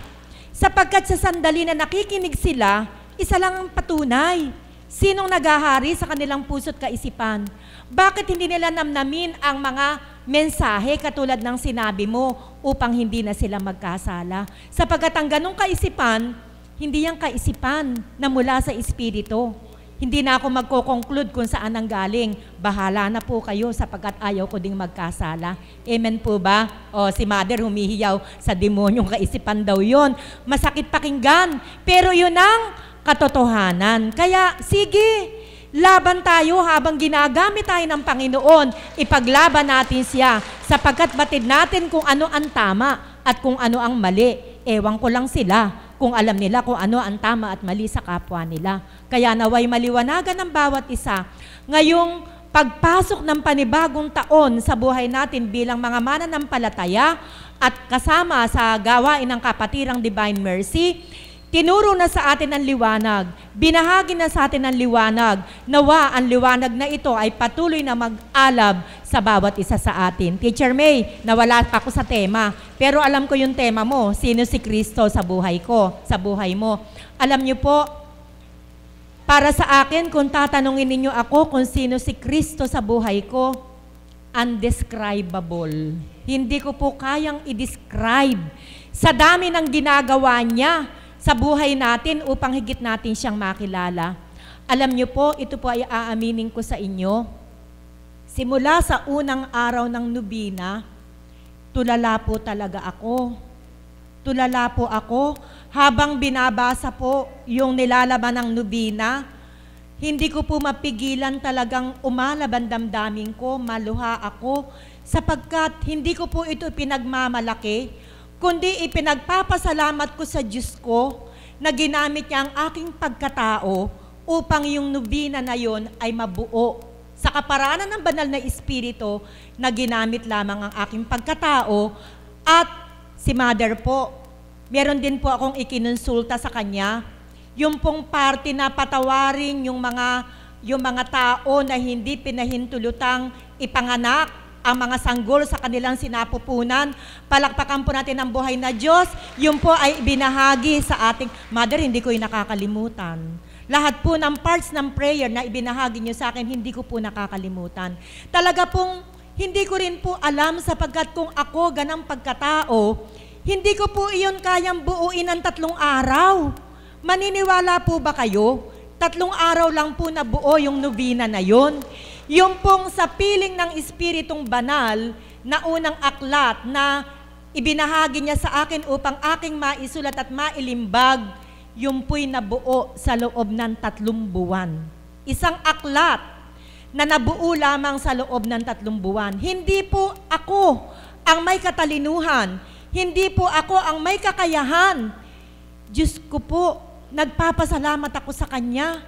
sapagkat sa sandali na nakikinig sila, isa lang ang patunay. Sinong naghahari sa kanilang puso't kaisipan? Bakit hindi nila namnamin ang mga mensahe katulad ng sinabi mo upang hindi na sila magkasala? Sapagkat ang ganong kaisipan, hindi yung kaisipan na mula sa Espiritu. Hindi na ako magko-conclude kung saan ang galing. Bahala na po kayo sapagkat ayaw ko ding magkasala. Amen po ba? O, si Mother humihiyaw sa demonyong kaisipan daw yon. Masakit pakinggan, pero yun ang katotohanan. Kaya, sige, laban tayo habang ginagamit tayo ng Panginoon. Ipaglaban natin siya sapagkat batid natin kung ano ang tama at kung ano ang mali. Ewan ko lang sila kung alam nila kung ano ang tama at mali sa kapwa nila. Kaya naway maliwanagan ng bawat isa. Ngayong pagpasok ng panibagong taon sa buhay natin bilang mga mananampalataya at kasama sa gawain ng Kapatirang Divine Mercy, tinuro na sa atin ang liwanag, binahagi na sa atin ang liwanag, nawa ang liwanag na ito ay patuloy na mag-alab sa bawat isa sa atin. Teacher May, nawala pa ako sa tema, pero alam ko yung tema mo, sino si Kristo sa buhay ko, sa buhay mo. Alam niyo po, para sa akin, kung tatanungin ninyo ako kung sino si Kristo sa buhay ko, undescribable. Hindi ko po kayang i-describe sa dami ng ginagawa niya sa buhay natin upang higit natin siyang makilala. Alam niyo po, ito po ay aaminin ko sa inyo. Simula sa unang araw ng nobina, tulala po talaga ako. Tulala po ako habang binabasa po yung nilalaban ng nobina. Hindi ko po mapigilan talagang umalaban damdamin ko, maluha ako, sapagkat hindi ko po ito pinagmamalaki, kundi ipinagpapasalamat ko sa Diyos ko na ginamit niya ang aking pagkatao upang yung nobina na yon ay mabuo. Sa kaparanan ng banal na Espiritu na ginamit lamang ang aking pagkatao at si Mother po, meron din po akong ikinonsulta sa kanya, yung pong parte na patawarin yung mga tao na hindi pinahintulutang ipanganak ang mga sanggol sa kanilang sinapupunan. Palakpakan po natin ang buhay na Diyos. Yun po ay ibinahagi sa ating, Mother, hindi ko yung nakakalimutan. Lahat po ng parts ng prayer na ibinahagi niyo sa akin, hindi ko po nakakalimutan. Talaga pong, hindi ko rin po alam sapagkat kung ako ganang pagkatao, hindi ko po iyon kayang buuin ng 3 araw. Maniniwala po ba kayo? 3 araw lang po na buo yung nobina na yon. Yung pong sa piling ng Espiritong Banal na unang aklat na ibinahagi niya sa akin upang aking maisulat at mailimbag yung po'y nabuo sa loob ng 3 buwan. Isang aklat na nabuo lamang sa loob ng 3 buwan. Hindi po ako ang may katalinuhan. Hindi po ako ang may kakayahan. Diyos ko po, nagpapasalamat ako sa Kanya.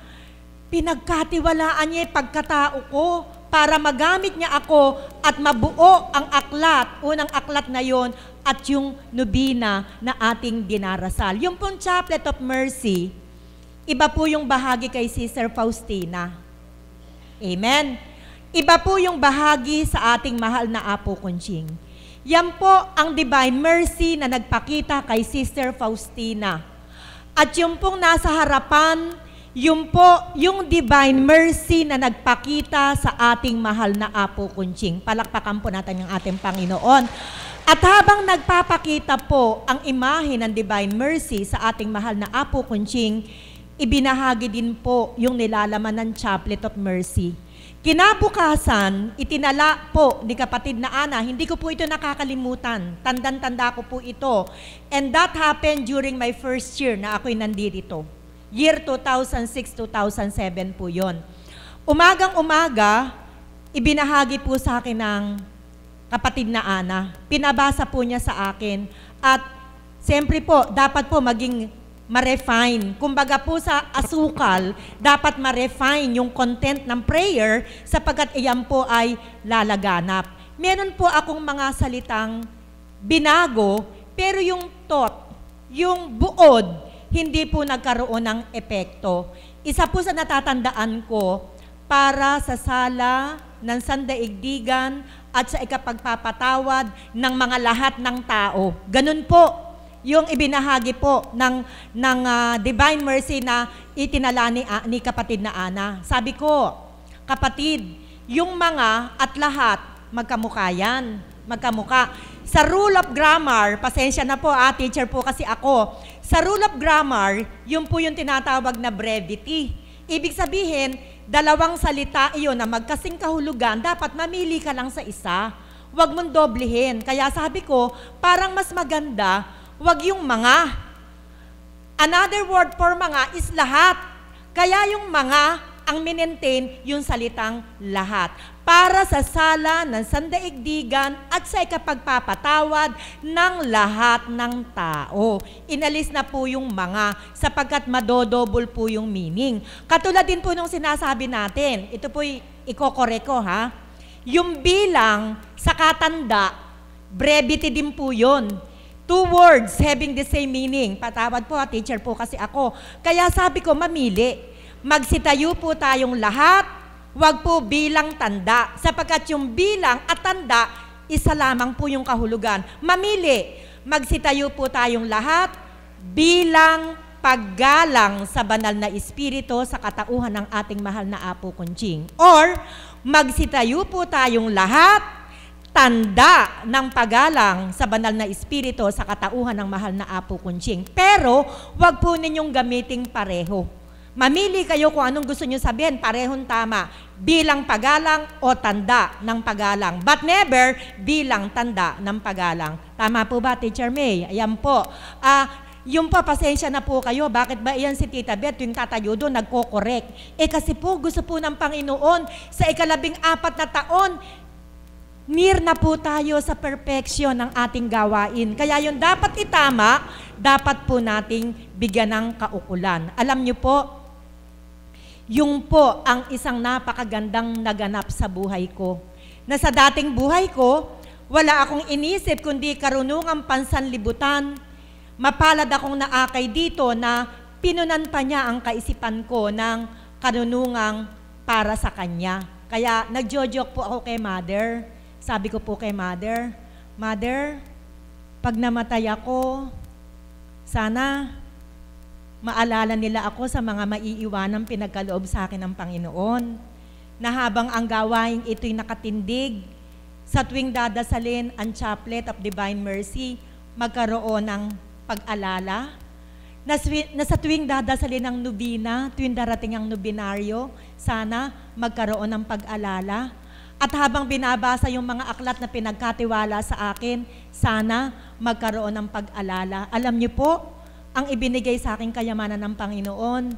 Pinagkatiwalaan niya yung pagkatao ko para magamit niya ako at mabuo ang aklat, unang aklat na yon at yung nobina na ating dinarasal. Yung pong Chaplet of Mercy, iba po yung bahagi kay Sister Faustina. Amen? Iba po yung bahagi sa ating mahal na Apo Conching. Yan po ang Divine Mercy na nagpakita kay Sister Faustina. At yung pong nasa harapan, yung po, yung Divine Mercy na nagpakita sa ating mahal na Apo Conching. Palakpakan po natin yung ating Panginoon. At habang nagpapakita po ang imahe ng Divine Mercy sa ating mahal na Apo Conching, ibinahagi din po yung nilalaman ng Chaplet of Mercy. Kinabukasan, itinala po ni kapatid na Ana, hindi ko po ito nakakalimutan. Tandang-tanda ko po ito. And that happened during my first year na ako'y nandito. Year 2006-2007 po yon. Umagang-umaga, ibinahagi po sa akin ng kapatid na Ana. Pinabasa po niya sa akin. At siyempre po, dapat po maging ma-refine. Kumbaga po sa asukal, dapat ma-refine yung content ng prayer sapagkat iyan po ay lalaganap. Meron po akong mga salitang binago, pero yung thought, yung buod, hindi po nagkaroon ng epekto. Isa po sa natatandaan ko, para sa sala ng sandaigdigan at sa ikapagpapatawad ng mga lahat ng tao. Ganun po yung ibinahagi po ng Divine Mercy na itinala ni kapatid na Ana. Sabi ko, kapatid, yung mga at lahat, magkamukha yan. Magkamukha. Sa rule of grammar, pasensya na po, teacher po kasi ako. Sa rule of grammar, yun po yung tinatawag na brevity. Ibig sabihin, 2 salita iyon na magkasing kahulugan, dapat mamili ka lang sa isa. Huwag mong doblehin. Kaya sabi ko, parang mas maganda, huwag yung mga. Another word for mga is lahat. Kaya yung mga, ang minentain yung salitang lahat. Para sa sala ng sandaigdigan at sa ikapagpapatawad ng lahat ng tao. Inalis na po yung mga sapagkat madodouble po yung meaning. Katulad din po nung sinasabi natin, ito po iko-correct ko ha, yung bilang sa katanda, brevity din po yun. 2 words having the same meaning. Patawad po, teacher po kasi ako. Kaya sabi ko, mamili. Magsitayo po tayong lahat, wag po bilang tanda. Sapagkat yung bilang at tanda, isa lamang po yung kahulugan. Mamili. Magsitayo po tayong lahat bilang paggalang sa banal na espiritu sa katauhan ng ating mahal na Apo Conching. Or, magsitayo po tayong lahat tanda ng paggalang sa banal na espiritu sa katauhan ng mahal na Apo Conching. Pero, wag po ninyong gamiting pareho. Mamili kayo kung anong gusto nyo sabihin, parehong tama, bilang paggalang o tanda ng paggalang. But never bilang tanda ng paggalang. Tama po ba, Teacher May? Ayan po. Yung pa, pasensya na po kayo, bakit ba iyan si Tita Beth, yung tatayo doon, nagko-correct? Kasi po, gusto po ng Panginoon, sa 14 na taon, near na po tayo sa perfection ng ating gawain. Kaya yung dapat itama, dapat po nating bigyan ng kaukulan. Alam niyo po, yung po ang isang napakagandang naganap sa buhay ko. Na sa dating buhay ko, wala akong inisip kundi karunungang pansanlibutan. Mapalad akong naakay dito na pinunan pa niya ang kaisipan ko ng karunungang para sa kanya. Kaya nagjo-joke po ako kay Mother. Sabi ko po kay Mother, Mother, pag namatay ako, sana maalala nila ako sa mga maiiwanang pinagkaloob sa akin ng Panginoon, na habang ang gawain ito'y nakatindig, sa tuwing dadasalin ang Chaplet of Divine Mercy, magkaroon ng pag-alala, na sa tuwing dadasalin ang nobina, tuwing darating ang nobinaryo, sana magkaroon ng pag-alala. At habang binabasa yung mga aklat na pinagkatiwala sa akin, sana magkaroon ng pag-alala. Alam niyo po, ang ibinigay sa aking kayamanan ng Panginoon.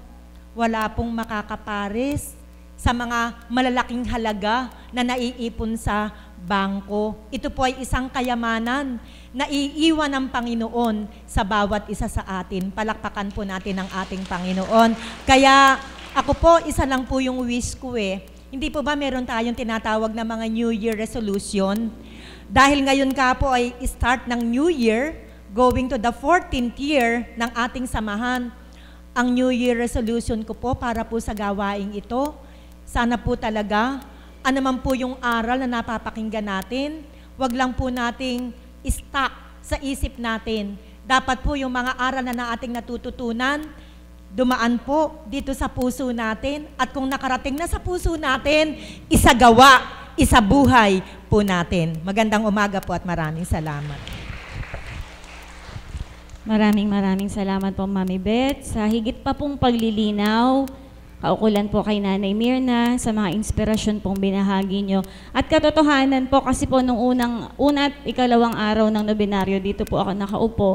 Wala pong makakapares sa mga malalaking halaga na naiipon sa bangko. Ito po ay isang kayamanan na iiwan ng Panginoon sa bawat isa sa atin. Palakpakan po natin ang ating Panginoon. Kaya ako po, isa lang po yung wish ko eh. Hindi po ba meron tayong tinatawag na mga New Year resolution? Dahil ngayon ka po ay start ng New Year, going to the 14th year ng ating samahan. Ang New Year resolution ko po para po sa gawaing ito, sana po talaga, anuman po yung aral na napapakinggan natin, wag lang po nating stuck sa isip natin. Dapat po yung mga aral na ating natututunan, dumaan po dito sa puso natin, at kung nakarating na sa puso natin, isagawa, isabuhay po natin. Magandang umaga po at maraming salamat. Maraming salamat po, Mami Beth, sa higit pa pong paglilinaw, kaukulan po kay Nanay Mirna, sa mga inspirasyon pong binahagi nyo. At katotohanan po, kasi po nung una at ikalawang araw ng nobinaryo, dito po ako nakaupo.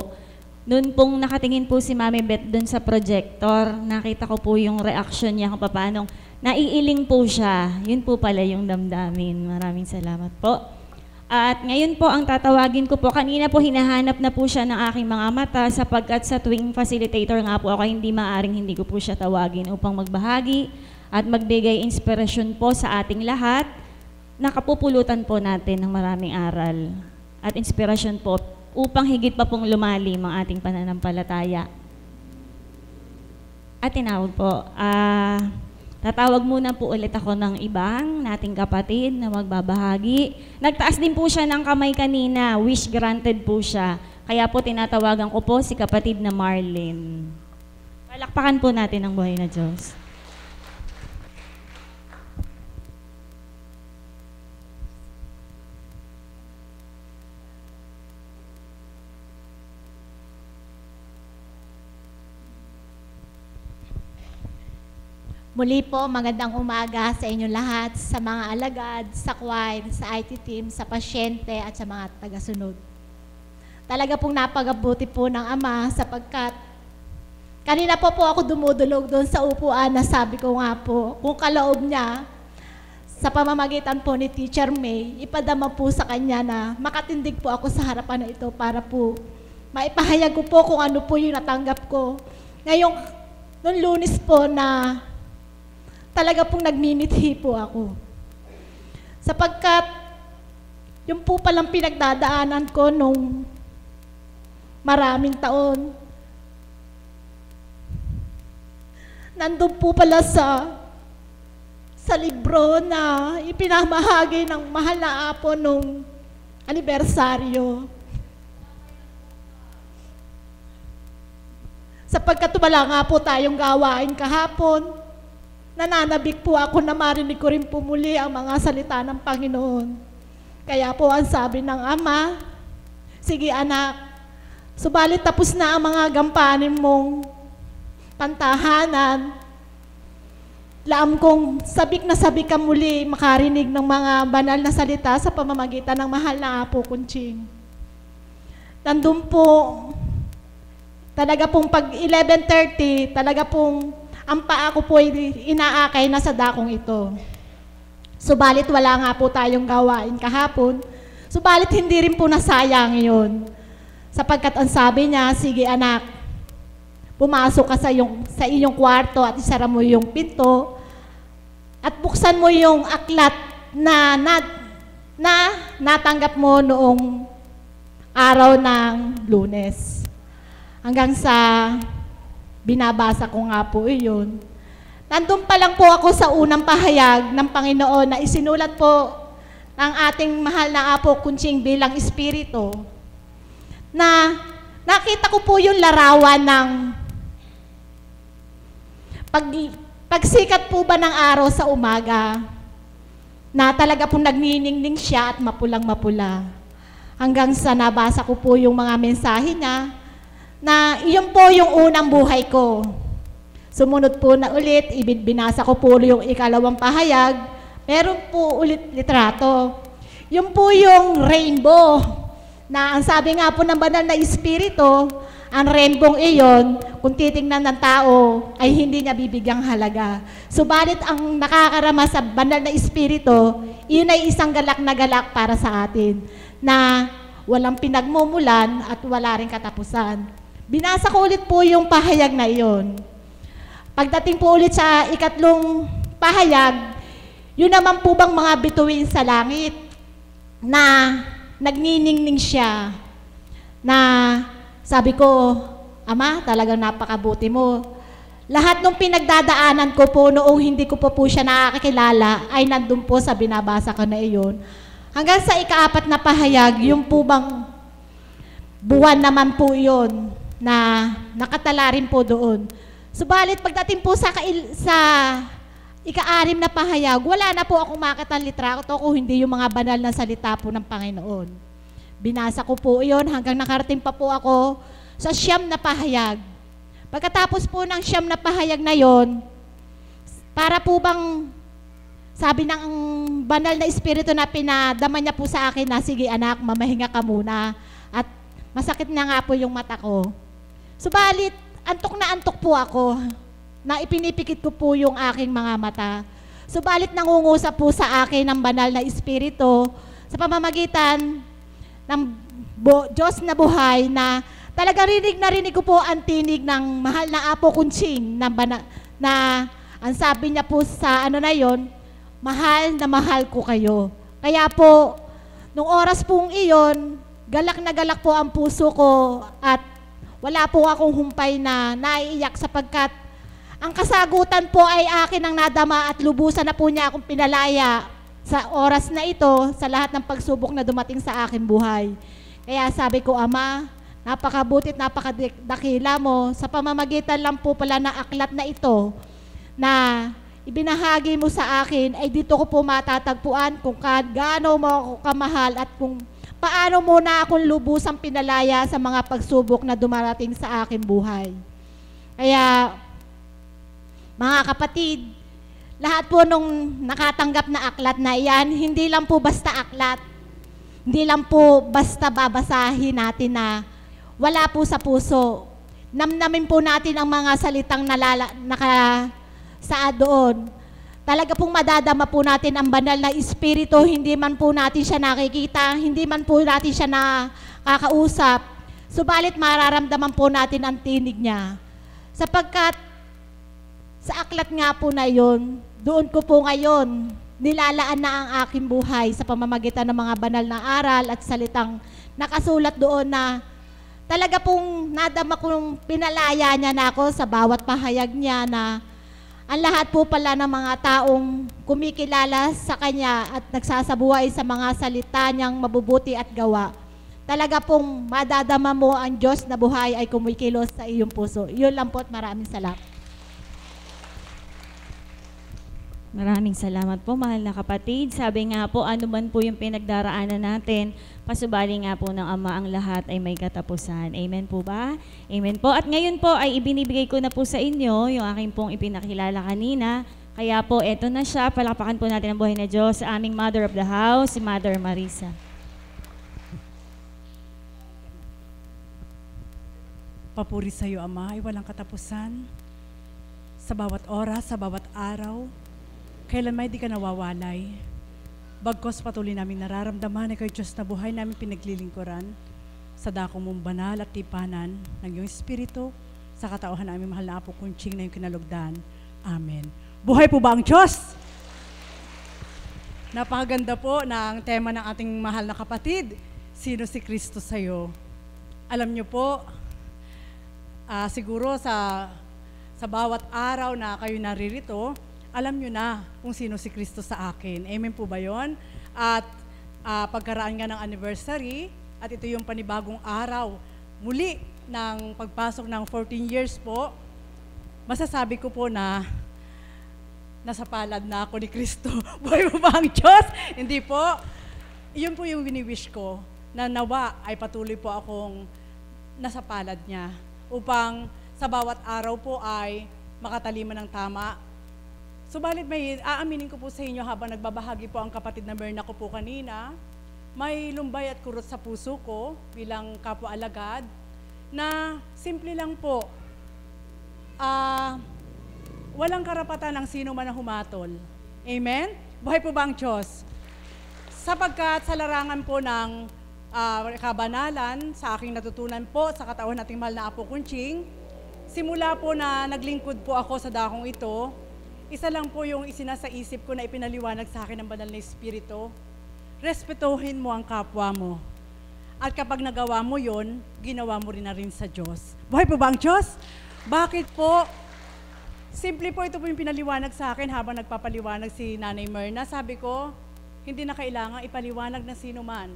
Noon pong nakatingin po si Mami Beth doon sa projector, nakita ko po yung reaction niya kung paano naiiling po siya. Yun po pala yung damdamin. Maraming salamat po. At ngayon po ang tatawagin ko po, kanina po hinahanap na po siya ng aking mga mata sapagkat sa tuwing facilitator nga po ako hindi maaring hindi ko po siya tawagin upang magbahagi at magbigay inspirasyon po sa ating lahat. Nakapupulutan po natin ng maraming aral at inspirasyon po upang higit pa pong lumalim ang ating pananampalataya. At tinawag po, tatawag muna po ulit ako ng ibang nating kapatid na magbabahagi. Nagtaas din po siya ng kamay kanina, wish granted po siya. Kaya po tinatawagan ko po si kapatid na Marlene. Palakpakan po natin ang buhay na Diyos. Muli po, magandang umaga sa inyo lahat, sa mga alagad, sa choir, sa IT team, sa pasyente at sa mga tagasunod. Talaga pong napagabuti po ng Ama sapagkat kanina po ako dumudulog doon sa upuan na sabi ko nga po, kung kaloob niya, sa pamamagitan po ni Teacher May, ipadama po sa kanya na makatindig po ako sa harapan na ito para po maipahayag ko po kung ano po yung natanggap ko. Ngayong, noong Lunes po na talaga pong nagmimithi po ako. Sapagkat, yung po palang pinagdadaanan ko nung maraming taon, nandun po pala sa libro na ipinamahagi ng mahal na apo nung anibersaryo. Sapagkat wala nga po tayong gawain kahapon, nananabik po ako na marinig ko rin po muli ang mga salita ng Panginoon. Kaya po ang sabi ng Ama, sige anak, subalit tapos na ang mga gampanin mong pantahanan. Laam kong sabik na sabik ka muli makarinig ng mga banal na salita sa pamamagitan ng mahal na Apo Kunching. Nandun po, talaga pong pag 11:30, talaga pong ang paa ko po inaakay na sa dakong ito. Subalit wala nga po tayong gawain kahapon. Subalit hindi rin po nasayang yun. Sapagkat ang sabi niya, sige anak, pumasok ka sa iyong kwarto at isara mo yung pinto at buksan mo yung aklat na natanggap mo noong araw ng Lunes. Hanggang sa binabasa ko nga po iyon. Nandun pa lang po ako sa unang pahayag ng Panginoon na isinulat po ng ating mahal na Apo Kunching bilang Espiritu, na nakita ko po yung larawan ng pagsikat po ba ng araw sa umaga, na talaga pong nagniningning siya at mapulang-mapula. Hanggang sa nabasa ko po yung mga mensahe niya, na iyon po yung unang buhay ko. Sumunod po na ulit, binasa ko po yung ikalawang pahayag, meron po ulit litrato. Yun po yung rainbow, na ang sabi nga po ng banal na Espiritu, ang rainbow iyon, kung titingnan ng tao, ay hindi niya bibigyang halaga. Subalit ang nakakarama sa banal na espiritu, iyon ay isang galak na galak para sa atin, na walang pinagmumulan at wala rin katapusan. Binasa ko ulit po yung pahayag na iyon. Pagdating po ulit sa ikatlong pahayag, yun naman po bang mga bituin sa langit na nagniningning siya, na sabi ko, Ama, talagang napakabuti mo. Lahat ng pinagdadaanan ko po noong hindi ko po siya nakakilala ay nandun po sa binabasa ko na iyon. Hanggang sa ikaapat na pahayag, yung po bang buwan naman po yun na nakatala rin po doon. Subalit pagdating po sa ika-anim na pahayag, wala na po akong makitang litrato kung hindi yung mga banal na salita po ng Panginoon. Binasa ko po iyon hanggang nakarating pa po ako sa 9 na pahayag. Pagkatapos po ng 9 na pahayag na yon, para po bang sabi ng banal na espiritu na pinadama niya po sa akin na, sige anak, mamahinga ka muna. At masakit na nga po yung mata ko. Subalit, antok na antok po ako na ipinipikit ko po yung aking mga mata. Subalit nangungusap po sa akin ng banal na espiritu sa pamamagitan ng Diyos na buhay na talaga rinig ko po ang tinig ng mahal na Apo Kunching na ang sabi niya po sa ano na yon, mahal na mahal ko kayo. Kaya po, nung oras pong iyon, galak na galak po ang puso ko at wala po akong humpay na naiiyak sapagkat ang kasagutan po ay akin ang nadama at lubusan na po niya akong pinalaya sa oras na ito sa lahat ng pagsubok na dumating sa aking buhay. Kaya sabi ko, Ama, napakabutit, napakadakila mo sa pamamagitan lang po pala na aklat na ito na ibinahagi mo sa akin ay dito ko po matatagpuan kung gaano mo ako kamahal at kung paano mo na akong lubusang pinalaya sa mga pagsubok na dumarating sa aking buhay. Kaya, mga kapatid, lahat po nung nakatanggap na aklat na iyan, hindi lang po basta aklat, hindi lang po basta babasahin natin na wala po sa puso. Namnamin po natin ang mga salitang nakasaad doon. Talaga pong madadama po natin ang banal na espiritu, hindi man po natin siya nakikita, hindi man po natin siya nakakausap. Subalit mararamdaman po natin ang tinig niya. Sapagkat sa aklat nga po na yon, doon ko po ngayon nilalaan na ang aking buhay sa pamamagitan ng mga banal na aral at salitang nakasulat doon na talaga pong nadama kong pinalaya niya na ako sa bawat pahayag niya na ang lahat po pala ng mga taong kumikilala sa Kanya at nagsasabuhay sa mga salita niyang mabubuti at gawa. Talaga pong madadama mo ang Diyos na buhay ay kumikilos sa iyong puso. Yun lang po at maraming salamat. Maraming salamat po, mahal na kapatid. Sabi nga po, ano man po yung pinagdaraanan natin, pasubali nga po ng Ama ang lahat ay may katapusan. Amen po ba? Amen po. At ngayon po ay ibinibigay ko na po sa inyo yung aking pong ipinakilala kanina. Kaya po, eto na siya. Palakpakan po natin ang buhay na Diyos sa aming Mother of the House, si Mother Marisa. Papuri sa iyo, Ama, ay walang katapusan. Sa bawat oras, sa bawat araw, kailan may di ka nawawalay. Bagkos patuloy namin nararamdaman na kayo Diyos na buhay namin pinaglilingkuran sa dako mong banal at tipanan ng iyong Espiritu sa katauhan namin mahal na Apo Kunching na iyong kinalugdan. Amen. Buhay po ba ang Diyos? Napakaganda po ng tema ng ating mahal na kapatid. Sino si Kristo sa'yo? Alam niyo po, siguro sa bawat araw na kayo naririto, alam nyo na kung sino si Kristo sa akin. Amen po ba yun? At pagkaraan nga ng anniversary, at ito yung panibagong araw, muli ng pagpasok ng 14 years po, masasabi ko po na nasa palad na ako ni Kristo. Buhay mo ba ang Diyos? Hindi po. Iyon po yung wini-wish ko, na nawa ay patuloy po akong nasa palad niya upang sa bawat araw po ay makatalima ng tama. Subalit may aaminin ko po sa inyo habang nagbabahagi po ang kapatid na Merna ko po kanina, may lumbay at kurot sa puso ko bilang kapwa alagad. na simple lang po, walang karapatan ng sino man na humatol. Amen? Buhay po ba ang Diyos? Sapagkat sa larangan po ng kabanalan, sa aking natutunan po sa katawan nating mahal na Apo Kunching, simula po na naglingkod po ako sa dakong ito, isa lang po yung isinasa isip ko na ipinaliwanag sa akin ng banal na Espiritu, respetuhin mo ang kapwa mo. At kapag nagawa mo yon, ginawa mo rin na rin sa Diyos. Buhay po ba ang Diyos? Bakit po? Simple po, ito po yung pinaliwanag sa akin habang nagpapaliwanag si Nanay Myrna. Sabi ko, hindi na kailangan ipaliwanag ng sino man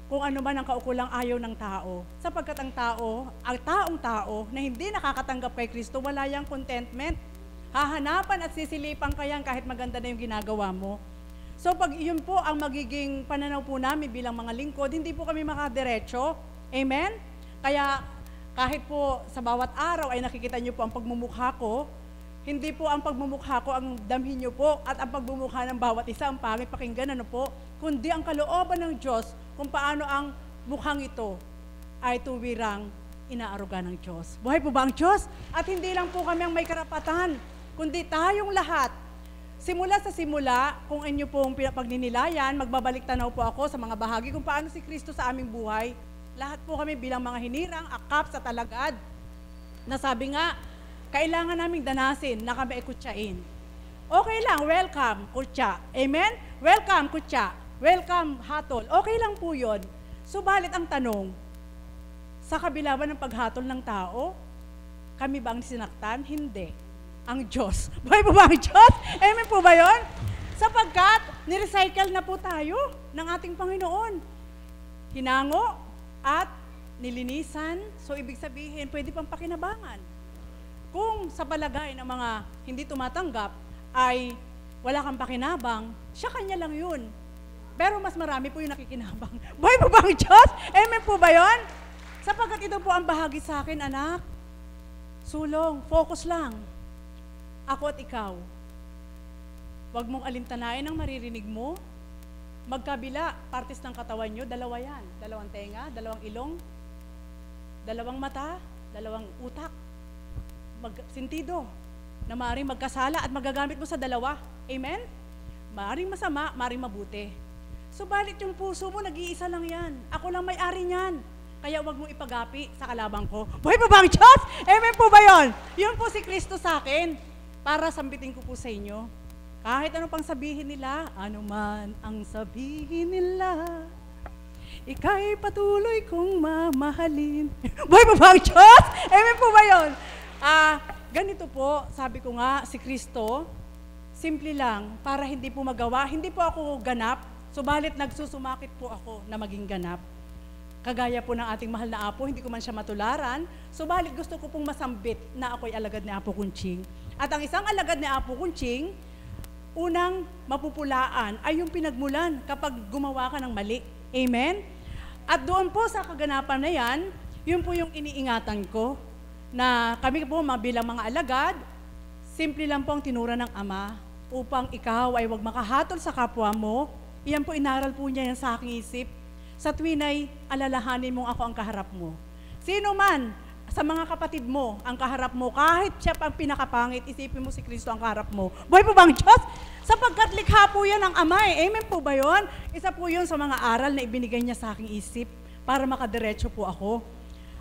kung ano man ang kaukulang ayaw ng tao. Sapagkat ang taong tao na hindi nakakatanggap kay Kristo, wala yang contentment. Hahanapan at sisilipan kayang kahit maganda na yung ginagawa mo. So pag yun po ang magiging pananaw po namin bilang mga lingkod, hindi po kami makadiretso. Amen? Kaya kahit po sa bawat araw ay nakikita nyo po ang pagmumukha ko, hindi po ang pagmumukha ko ang damhin nyo po at ang pagmumukha ng bawat isa ang pangit pakinggan, ano po, kundi ang kalooban ng Diyos kung paano ang mukhang ito ay tuwirang inaaruga ng Diyos. Buhay po ba ang Diyos? At hindi lang po kami ang may karapatan, kundi tayong lahat. Simula sa simula, kung inyo pong pinapagninilayan, magbabalik tanaw po ako sa mga bahagi kung paano si Kristo sa aming buhay. Lahat po kami bilang mga hinirang, akap sa talagad. Nasabi nga, kailangan naming danasin na kami ikutsain. Okay lang, welcome, kutsa. Amen? Welcome, kutsa. Welcome, hatol. Okay lang po yun. Subalit ang tanong, sa kabila ba ng paghatol ng tao, kami ba ang sinaktan? Hindi. Ang Diyos. Buhay po ba ang Diyos? Amen po ba yun? Sapagkat, nirecycle na po tayo ng ating Panginoon. Hinango at nilinisan. So, ibig sabihin, pwede pang pakinabangan. Kung sa palagay ng mga hindi tumatanggap ay wala kang pakinabang, siya kanya lang yun. Pero mas marami po yung nakikinabang. Buhay po ba ang Diyos? Amen po ba yun? Sapagkat ito po ang bahagi sa akin, anak. Sulong, focus lang. Ako at ikaw. Huwag mong alintanain ang maririnig mo. Magkabila, partes ng katawan nyo, dalawa yan. Dalawang tenga, dalawang ilong, dalawang mata, dalawang utak. Sentido na maaaring magkasala at magagamit mo sa dalawa. Amen? Maaaring masama, maaaring mabuti. Subalit yung puso mo, nag-iisa lang yan. Ako lang may-ari niyan. Kaya huwag mong ipagapi sa kalabang ko. Buhay pa ba ang Diyos? Amen po ba yun? Yun po si Kristo sa akin. Para sambitin ko po sa inyo. Kahit ano pang sabihin nila, ano man ang sabihin nila, ika'y patuloy kong mamahalin. Buhay pa ba ang Diyos? Amen po ba yun? Ganito po, sabi ko nga, si Kristo, simple lang, para hindi po magawa, hindi po ako ganap, subalit nagsusumakit po ako na maging ganap. Kagaya po ng ating mahal na Apo, hindi ko man siya matularan, subalit gusto ko pong masambit na ako'y alagad ni Apo Kunching. At ang isang alagad ni Apo Kunching, unang mapupulaan ay yung pinagmulan kapag gumawa ka ng mali. Amen? At doon po sa kaganapan na yan, yun po yung iniingatan ko, na kami po bilang mga alagad, simple lang po ang tinura ng Ama upang ikaw ay huwag makahatol sa kapwa mo. Iyan po, inaral po niya yan sa aking isip. Sa tuwin ay alalahanin mong ako ang kaharap mo. Sino man sa mga kapatid mo ang kaharap mo, kahit siya pang pinakapangit, isipin mo si Kristo ang kaharap mo. Buhay po ba ang Diyos? Sapagkat likha po yan ng Ama eh. Amen po ba yun? Isa po yun sa mga aral na ibinigay niya sa aking isip para makadiretso po ako.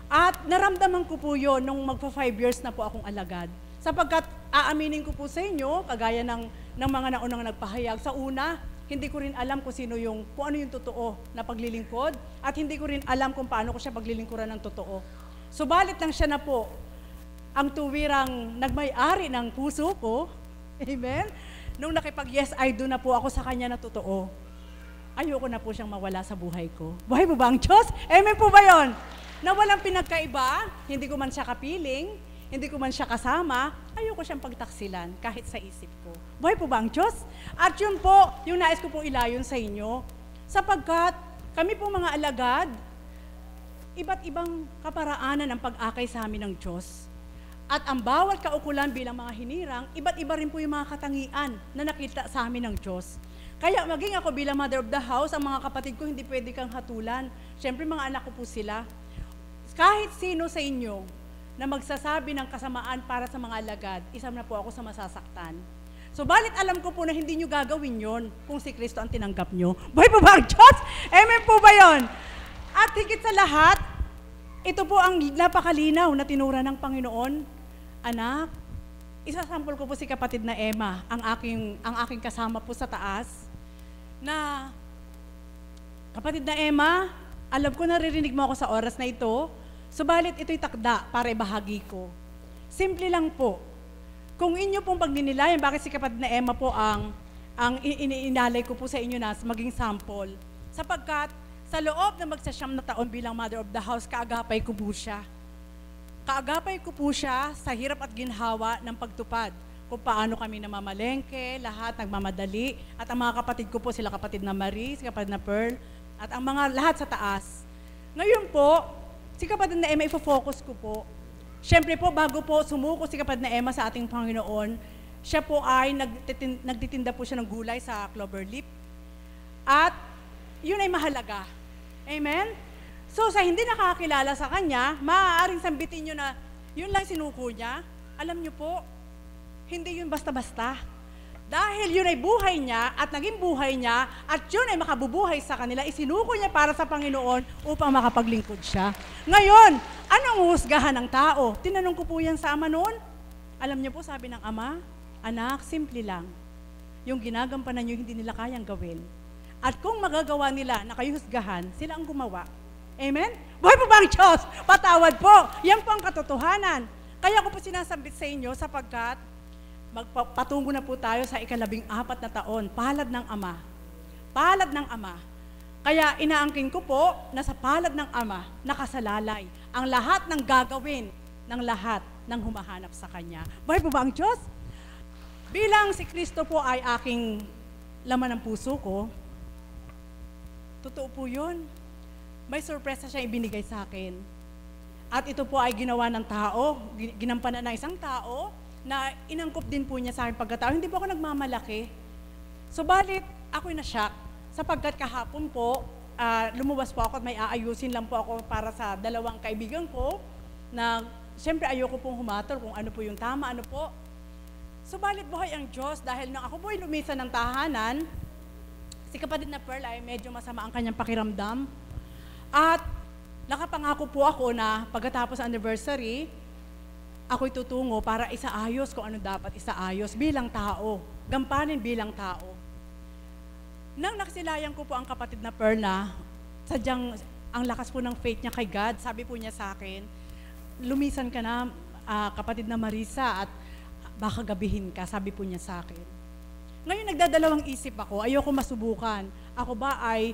At naramdaman ko po yun nung magpa 5 years na po akong alagad. Sapagkat aaminin ko po sa inyo, kagaya ng mga naunang nagpahayag, sa una, hindi ko rin alam kung ano yung totoo na paglilingkod, at hindi ko rin alam kung paano ko siya paglilingkuran ng totoo. Subalit lang siya na po ang tuwirang nagmay-ari ng puso ko, amen? Nung nakipag-yes, I do na po ako sa kanya na totoo. Ayoko na po siyang mawala sa buhay ko. Buhay po ba ang Diyos? Amen po ba yun? Na walang pinagkaiba, hindi ko man siya kapiling, hindi ko man siya kasama, ayoko siyang pagtaksilan kahit sa isip ko. Buhay po ba ang Diyos? At yun po, yung nais ko pong ilayon sa inyo, sapagkat kami po mga alagad, iba't ibang kaparaanan ang pag-akay sa amin ng Diyos. At ang bawat kaukulan bilang mga hinirang, iba't iba rin po yung mga katangian na nakita sa amin ng Diyos. Kaya maging ako bilang mother of the house, ang mga kapatid ko hindi pwede kang hatulan. Siyempre mga anak ko po sila. kahit sino sa inyo na magsasabi ng kasamaan para sa mga alagad, isa na po ako sa masasaktan. Subalit alam ko po na hindi nyo gagawin yon kung si Kristo ang tinanggap nyo. Buhay po ba ang Diyos? Amen po ba yun? At higit sa lahat, ito po ang napakalinaw na tinura ng Panginoon. Anak, isasample ko po si kapatid na Emma, ang aking kasama po sa taas, na kapatid na Emma, alam ko naririnig mo ako sa oras na ito, subalit ito'y takda para ibahagi ko. Simple lang po. Kung inyo pong pagninilayan, bakit si kapatid na Emma po ang inalay ko po sa inyo na maging sample. Sapagkat sa loob na magsasyam na taon bilang mother of the house, kaagapay ko po siya. Kaagapay ko po siya sa hirap at ginhawa ng pagtupad. Kung paano kami namamalengke, lahat nagmamadali. At ang mga kapatid ko po, sila kapatid na Marie, si kapatid na Pearl, at ang mga lahat sa taas. Ngayon po, si kapatid na Emma, ifo-focus ko po. Siyempre po, bago po sumuko si kapatid na Emma sa ating Panginoon, siya po ay nagtitinda po siya ng gulay sa Cloverleaf. At yun ay mahalaga. Amen? So sa hindi nakakilala sa kanya, maaaring sambitin nyo na yun lang sinuko niya. Alam nyo po, hindi yun basta-basta. Dahil yun ay buhay niya at naging buhay niya at yun ay makabubuhay sa kanila, isinuko niya para sa Panginoon upang makapaglingkod siya. Ngayon, anong husgahan ng tao? Tinanong ko po yan sa ama noon. Alam niyo po, sabi ng ama, anak, simple lang. Yung ginagampanan niyo, hindi nila kayang gawin. At kung magagawa nila na kayo husgahan, sila ang gumawa. Amen? Buhay po ba ang Diyos? Patawad po. Yan po ang katotohanan. Kaya ko po sinasambit sa inyo sapagkat magpatungo na po tayo sa 14 na taon, palad ng Ama. Palad ng Ama. Kaya inaangkin ko po na sa palad ng Ama, nakasalalay ang lahat ng gagawin ng lahat ng humahanap sa Kanya. Buhay po ba ang Diyos? Bilang si Kristo po ay aking laman ng puso ko, totoo po yun. May sorpresa siya ibinigay sa akin. At ito po ay ginawa ng tao, ginampanan ng isang tao, na inangkop din po niya sa akin pagkatao. Hindi po ako nagmamalaki. Subalit, ako'y na-shock. Sapagkat kahapon po, lumabas po ako at may aayusin lang po ako para sa dalawang kaibigan ko na siyempre ayoko pong humatol kung ano po yung tama, ano po. Subalit buhay ang Diyos dahil nang ako po ay lumisan ng tahanan, si kapatid na Pearl ay medyo masama ang kanyang pakiramdam. At nakapangako po ako na pagkatapos anniversary, ako'y tutungo para isaayos kung ano dapat isaayos bilang tao, gampanin bilang tao. Nang nakasilayan ko po ang kapatid na Pearl na, sadyang ang lakas po ng faith niya kay God, sabi po niya sa akin, lumisan ka na kapatid na Marisa at baka gabihin ka, sabi po niya sa akin. Ngayon nagdadalawang isip ako, ayoko masubukan. Ako ba ay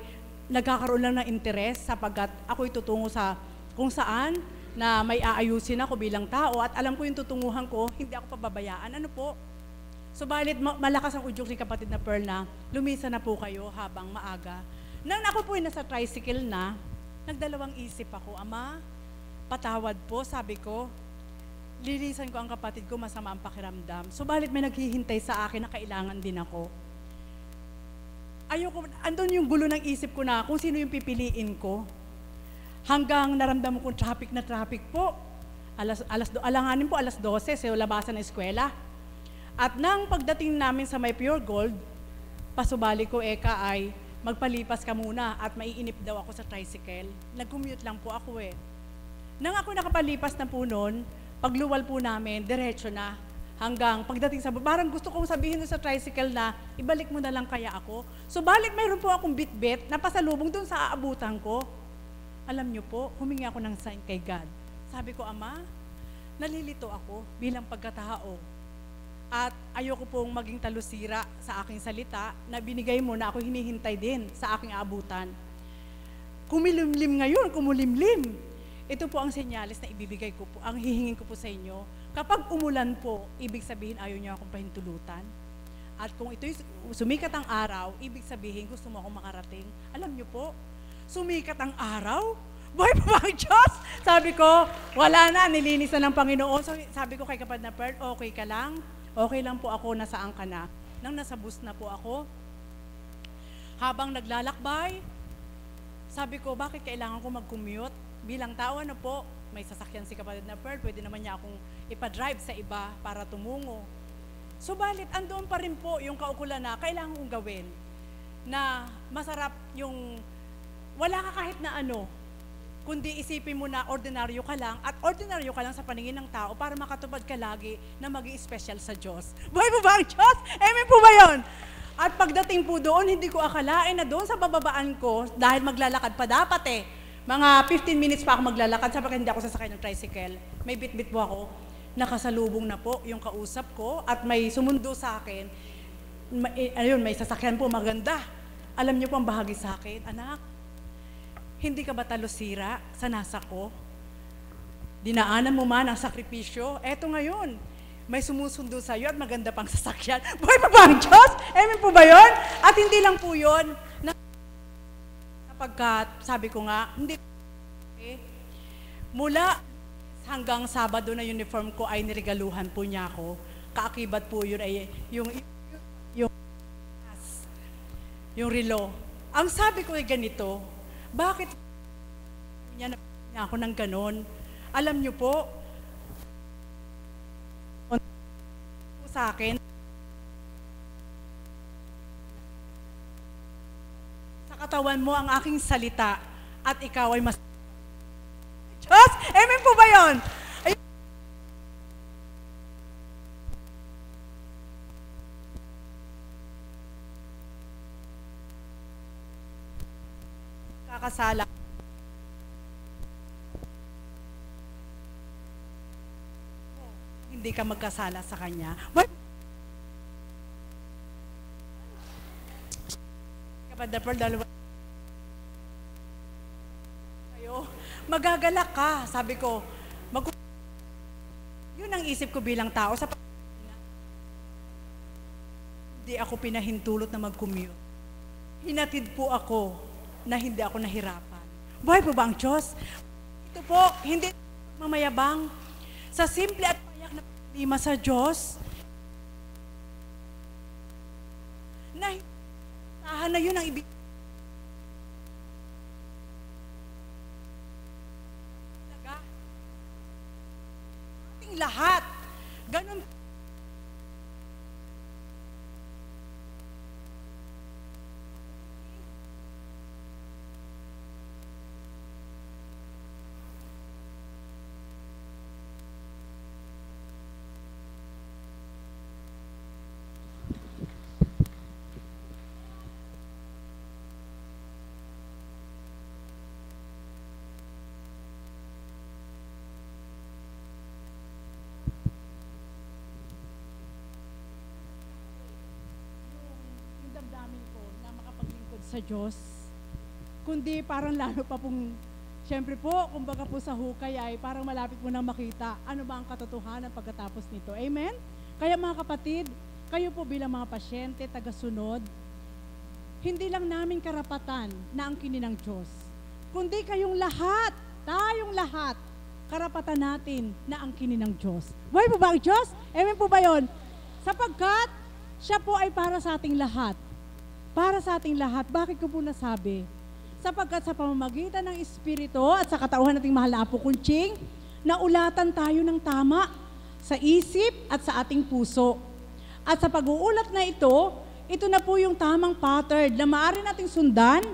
nagkakaroon lang ng interes sapagkat ako'y tutungo sa kung saan na may aayusin ako bilang tao at alam ko yung tutunguhan ko, hindi ako pababayaan. Ano po? Subalit malakas ang udyok ni kapatid na Pearl na lumisan na po kayo habang maaga. Nang ako po ay nasa tricycle na, nagdalawang isip ako, Ama, patawad po, sabi ko, lilisan ko ang kapatid ko, masama ang pakiramdam. Subalit may naghihintay sa akin na kailangan din ako. Ayoko, andun yung gulo ng isip ko na kung sino yung pipiliin ko. Hanggang naramdaman ko traffic na traffic po. Alanganin po, alas 12, sa labasan ng eskwela. At nang pagdating namin sa may Pure Gold, pasubali ko, Eka, ay magpalipas ka muna at maiinip daw ako sa tricycle. Nag-commute lang po ako eh. Nang ako nakapalipas na po noon, pagluwal po namin, diretso na. Hanggang pagdating sa, parang gusto kong sabihin sa tricycle na, ibalik mo na lang kaya ako. Subalit mayroon po akong bit-bit na pasalubong doon sa aabutan ko. Alam niyo po, humingi ako ng sign kay God. Sabi ko, Ama, nalilito ako bilang pagkatao. At ayoko pong maging talusira sa aking salita na binigay mo na ako hinihintay din sa aking aabutan. Kumilimlim ngayon, kumulimlim. Ito po ang senyalis na ibibigay ko po, ang hihingin ko po sa inyo. Kapag umulan po, ibig sabihin ayaw niyo akong pahintulutan. At kung ito'y sumikat ang araw, ibig sabihin gusto mo akong makarating. Alam niyo po, sumikat ang araw? Buhay pa ba ang Diyos? Sabi ko, wala na, nilinisan ng Panginoon. So, sabi ko kay kapatid na Pearl, okay ka lang? Okay lang po ako, nasaan ka na? Nang nasa bus na po ako, habang naglalakbay, sabi ko, bakit kailangan ko mag-commute? Bilang tao, ano po, may sasakyan si kapatid na Pearl, pwede naman niya akong ipa-drive sa iba para tumungo. Subalit, andoon pa rin po yung kaukulan na kailangan kong gawin, na masarap yung wala ka kahit na ano, kundi isipin mo na ordinaryo ka lang, at ordinaryo ka lang sa paningin ng tao para makatupad ka lagi na maging special sa Diyos. Buhay po ba ang Diyos? Amen po ba yun? At pagdating po doon, hindi ko akalain na doon sa bababaan ko, dahil maglalakad pa dapat mga 15 minutes pa ako maglalakad, sapagkat hindi ako sasakay ng tricycle. May bit-bit po ako, nakasalubong na po yung kausap ko, at may sumundo sa akin, ayun, may sasakyan po maganda. Alam niyo po ang bahagi sa akin, anak, hindi ka ba talusira sa nasa ko? Dinaanan mo man ang sakripisyo, eto ngayon, may sumusundo sa iyo at maganda pang sasakyan. Buhay pa ba ang Diyos? Amen po ba yun? At hindi lang po yun, sapagkat, sabi ko nga, hindi mula hanggang Sabado na uniform ko ay niregaluhan po niya ako. Kaakibat po yun ay yung relo. Ang sabi ko ay ganito, bakit niya ako ng ganon? Alam niyo po, sa akin, sa katawan mo ang aking salita at ikaw ay mas Diyos! Amen po ba yun? Kakasala. Hindi ka magkasala sa Kanya. Kapag Pearl, dalawa kayo, magagalak ka. Sabi ko, yun ang isip ko bilang tao. Hindi ako pinahintulot na mag-commute. Hinatid po ako na hindi ako nahirapan. Buhay po ba ang Diyos? Ito po, hindi mamayabang. Sa simple at payak na lima sa Diyos, na tahan na yun ang ibig. Ating lahat, ganun. Sa Diyos, kundi parang lalo pa pong, syempre po, kumbaga po sa hukay ay parang malapit mo nang makita ano ba ang katotohanan pagkatapos nito. Amen? Kaya mga kapatid, kayo po bilang mga pasyente, tagasunod, hindi lang namin karapatan na angkinin ng Diyos, kundi kayong lahat, tayong lahat, karapatan natin na angkinin ng Diyos. Buhay po ba ang Diyos? Amen po ba yun? Sapagkat, siya po ay para sa ating lahat. Para sa ating lahat. Bakit ko po nasabi? Sapagkat sa pamamagitan ng Espiritu at sa katauhan nating mahal na Apo Kunching, naulatan tayo ng tama sa isip at sa ating puso. At sa pag-uulat na ito na po yung tamang pattern na maaari nating sundan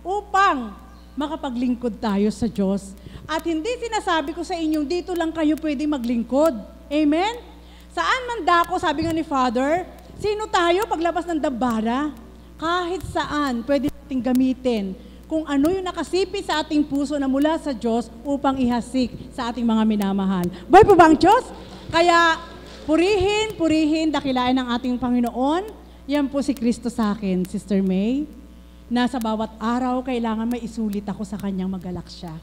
upang makapaglingkod tayo sa Diyos. At hindi sinasabi ko sa inyong dito lang kayo pwede maglingkod. Amen? Saan man dako, sabi nga ni Father, sino tayo paglabas ng dambara? Kahit saan, pwede nating gamitin kung ano yung nakasipi sa ating puso na mula sa Diyos upang ihasik sa ating mga minamahal. Buhay po ba ang Diyos? Kaya, purihin, dakilain ng ating Panginoon. Yan po si Kristo sa akin, Sister May, na sa bawat araw, kailangan may isulit ako sa Kanyang magalak siya.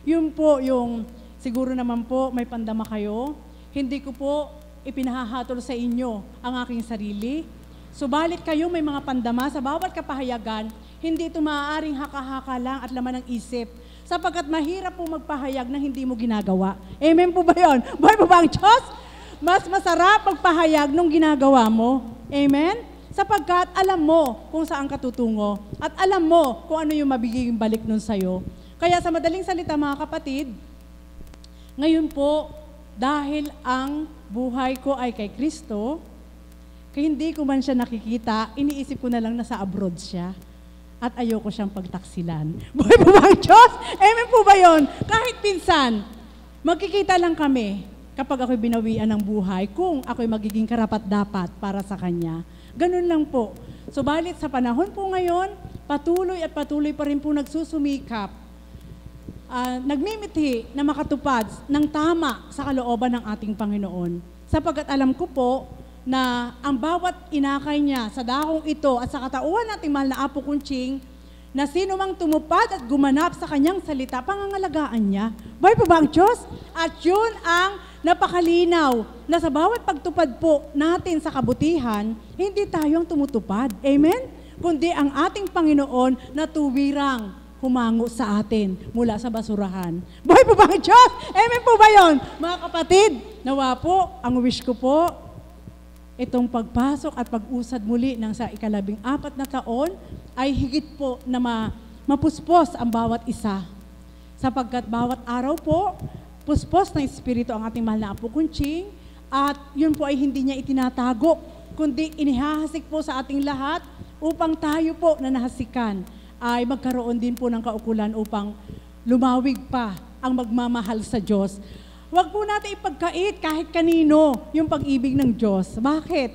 Yun po yung, siguro naman po, may pandama kayo, hindi ko po ipinahahatol sa inyo ang aking sarili. Subalit kayo may mga pandama sa bawat kapahayagan, hindi ito maaaring haka-haka lang at laman ng isip, sapagkat mahirap po magpahayag na hindi mo ginagawa. Amen po ba yun? Buhay po ba ang Diyos? Mas masarap magpahayag nung ginagawa mo. Amen? Sapagkat alam mo kung saan ka tutungo at alam mo kung ano yung mabiging balik nun sa'yo. Kaya sa madaling salita mga kapatid, ngayon po, dahil ang buhay ko ay kay Kristo, kaya hindi ko man siya nakikita, iniisip ko na lang nasa abroad siya at ayoko siyang pagtaksilan. Buhay po ba ang Diyos? Amen po ba yun? Kahit pinsan, magkikita lang kami kapag ako'y binawian ng buhay kung ako'y magiging karapat-dapat para sa Kanya. Ganun lang po. Subalit sa panahon po ngayon, patuloy at patuloy pa rin po nagsusumikap, nagmimithi na makatupad ng tama sa kalooban ng ating Panginoon. Sapagkat alam ko po na ang bawat inakay niya sa dakong ito at sa katauhan nating mahal na Apo Kunching, na sino mang tumupad at gumanap sa kanyang salita, pangangalagaan niya. Buhay po ba ang Diyos? At yun ang napakalinaw na sa bawat pagtupad po natin sa kabutihan, hindi tayo ang tumutupad. Amen? Kundi ang ating Panginoon na tuwirang humango sa atin mula sa basurahan. Buhay po ba ang Diyos? Amen po ba yun? Mga kapatid, nawa po, ang wish ko po, itong pagpasok at pag-usad muli ng sa 14 na taon ay higit po na mapuspos ang bawat isa. Sapagkat bawat araw po, puspos ng Espiritu ang ating mahal na Apo Kunching at yun po ay hindi niya itinatago, kundi inihahasik po sa ating lahat upang tayo po na nahasikan ay magkaroon din po ng kaukulan upang lumawig pa ang magmamahal sa Diyos. Huwag po natin ipagkait kahit kanino yung pag-ibig ng Diyos. Bakit?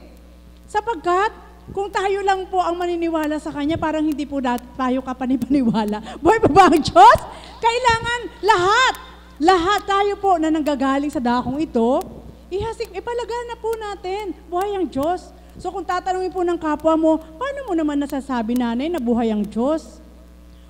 Sapagkat kung tayo lang po ang maniniwala sa Kanya, parang hindi po tayo kapanipaniwala. Buhay pa ba ang Diyos? Kailangan lahat tayo po na nanggagaling sa dakong ito, ipalagana po natin, buhay ang Diyos. So kung tatanungin po ng kapwa mo, paano mo naman nasasabi, nanay, na buhay ang Diyos?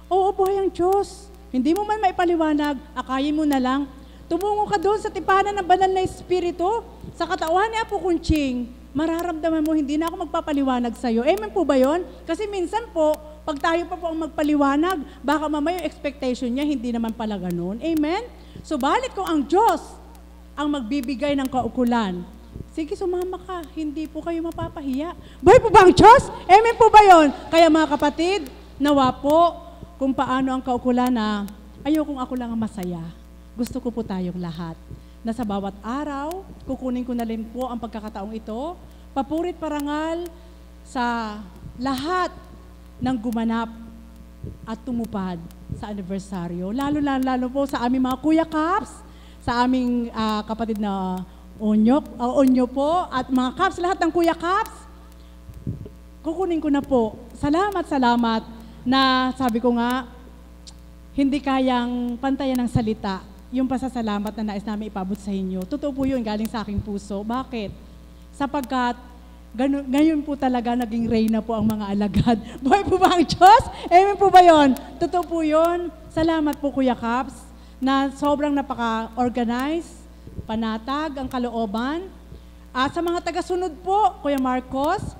Oo, buhay ang Diyos. Hindi mo man maipaliwanag, akayin mo na lang, tumungo ka doon sa tipanan ng banal na Espiritu, sa katauhan ni Apo Kunching, mararamdaman mo, hindi na ako magpapaliwanag sa'yo. Amen po ba yun? Kasi minsan po, pag tayo pa po ang magpaliwanag, baka mamaya yung expectation niya, hindi naman pala ganun. Amen? So balik kung ang Diyos ang magbibigay ng kaukulan, sige, sumama ka, hindi po kayo mapapahiya. Buhay po ba ang Diyos? Amen po ba yun? Kaya mga kapatid, nawa po kung paano ang kaukulan na ayokong ako lang ang masaya. Gusto ko po tayong lahat na sa bawat araw, kukunin ko na rin po ang pagkakataong ito, papurit parangal sa lahat ng gumanap at tumupad sa anibersaryo. Lalo po sa aming mga Kuya Caps, sa aming kapatid na Onyo po, at mga Caps, lahat ng Kuya Caps, kukunin ko na po. Salamat na sabi ko nga, hindi kayang pantayan ng salita yung pasasalamat na nais namin ipabot sa inyo. Totoo po yun, galing sa aking puso. Bakit? Sapagkat ngayon po talaga naging reyna po ang mga alagad. Buhay po ba ang Diyos? Amen po ba yun? Totoo po yun. Salamat po Kuya Caps na sobrang napaka-organized, panatag ang kalooban. At sa mga tagasunod po, Kuya Marcos,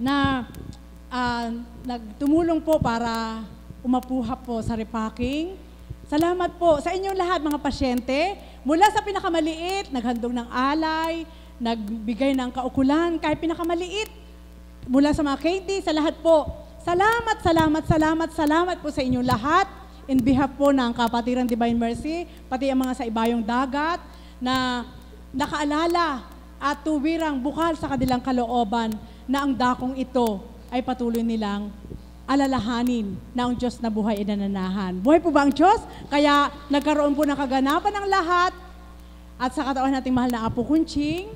na nagtumulong po para umapuha po sa repacking. Salamat po sa inyong lahat mga pasyente, mula sa pinakamaliit, naghandog ng alay, nagbigay ng kaukulan, kahit pinakamaliit, mula sa mga KD, sa lahat po. Salamat po sa inyong lahat, in behalf po ng Kapatiran Divine Mercy, pati ang mga sa ibayong dagat, na nakaalala at tuwirang bukal sa kanilang kalooban na ang dakong ito ay patuloy nilang alalahanin na ang Diyos na buhay ay nananahan. Buhay po ba ang Diyos? Kaya nagkaroon po ng kaganapan ng lahat at sa katawan nating mahal na Apo Kunching,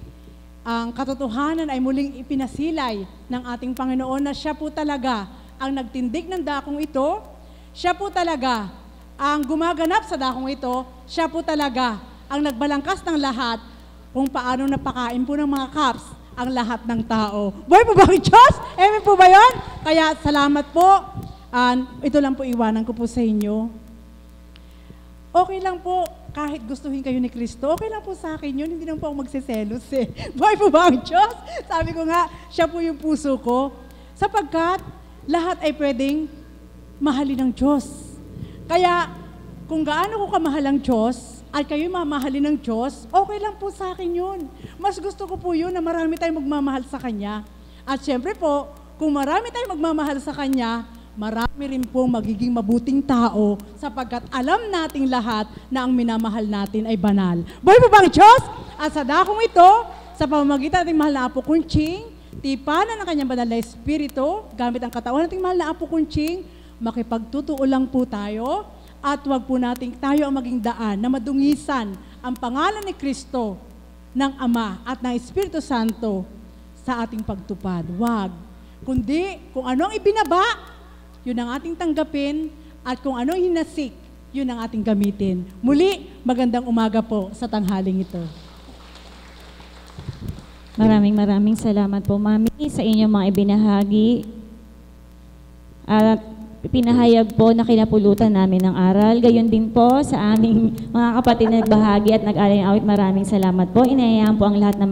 ang katotohanan ay muling ipinasilay ng ating Panginoon na siya po talaga ang nagtindig ng dakong ito, siya po talaga ang gumaganap sa dakong ito, siya po talaga ang nagbalangkas ng lahat kung paano napakain po ng mga Caps ang lahat ng tao. Buhay po ba ang Diyos? Amen po ba yun? Kaya salamat po. Ito lang po iwanan ko po sa inyo. Okay lang po, kahit gustuhin kayo ni Kristo, okay lang po sa akin yun, hindi naman po ako magsiselos eh. Buhay po ba ang Diyos? Sabi ko nga, siya po yung puso ko. Sapagkat lahat ay pwedeng mahalin ng Diyos. Kaya kung gaano ko kamahal ang Diyos, at kayo mamahalin ng Diyos, okay lang po sa akin yun. Mas gusto ko po yun na marami tayong magmamahal sa Kanya. At syempre po, kung marami tayong magmamahal sa Kanya, marami rin pong magiging mabuting tao sapagkat alam nating lahat na ang minamahal natin ay banal. Buhay po ba ang Diyos? At sa dakong ito, sa pamamagitan nating mahal na Apo Kunching, tipanan ng Kanyang banal na Espiritu, gamit ang katawan nating mahal na Apo Kunching, makipagtutuo lang po tayo at wag po nating tayo ang maging daan na madungisan ang pangalan ni Kristo, ng Ama at ng Espiritu Santo sa ating pagtupad. Wag. Kundi kung ano ang ibinaba, yun ang ating tanggapin, at kung ano ang hinasik, yun ang ating gamitin. Muli, magandang umaga po sa tanghaling ito. Maraming salamat po, Mami, sa inyong mga ibinahagi. At pinahayag po na kinapulutan namin ng aral. Gayon din po sa aming mga kapatid na nagbahagi at nag-alay awit. Maraming salamat po. Inayayaan po ang lahat ng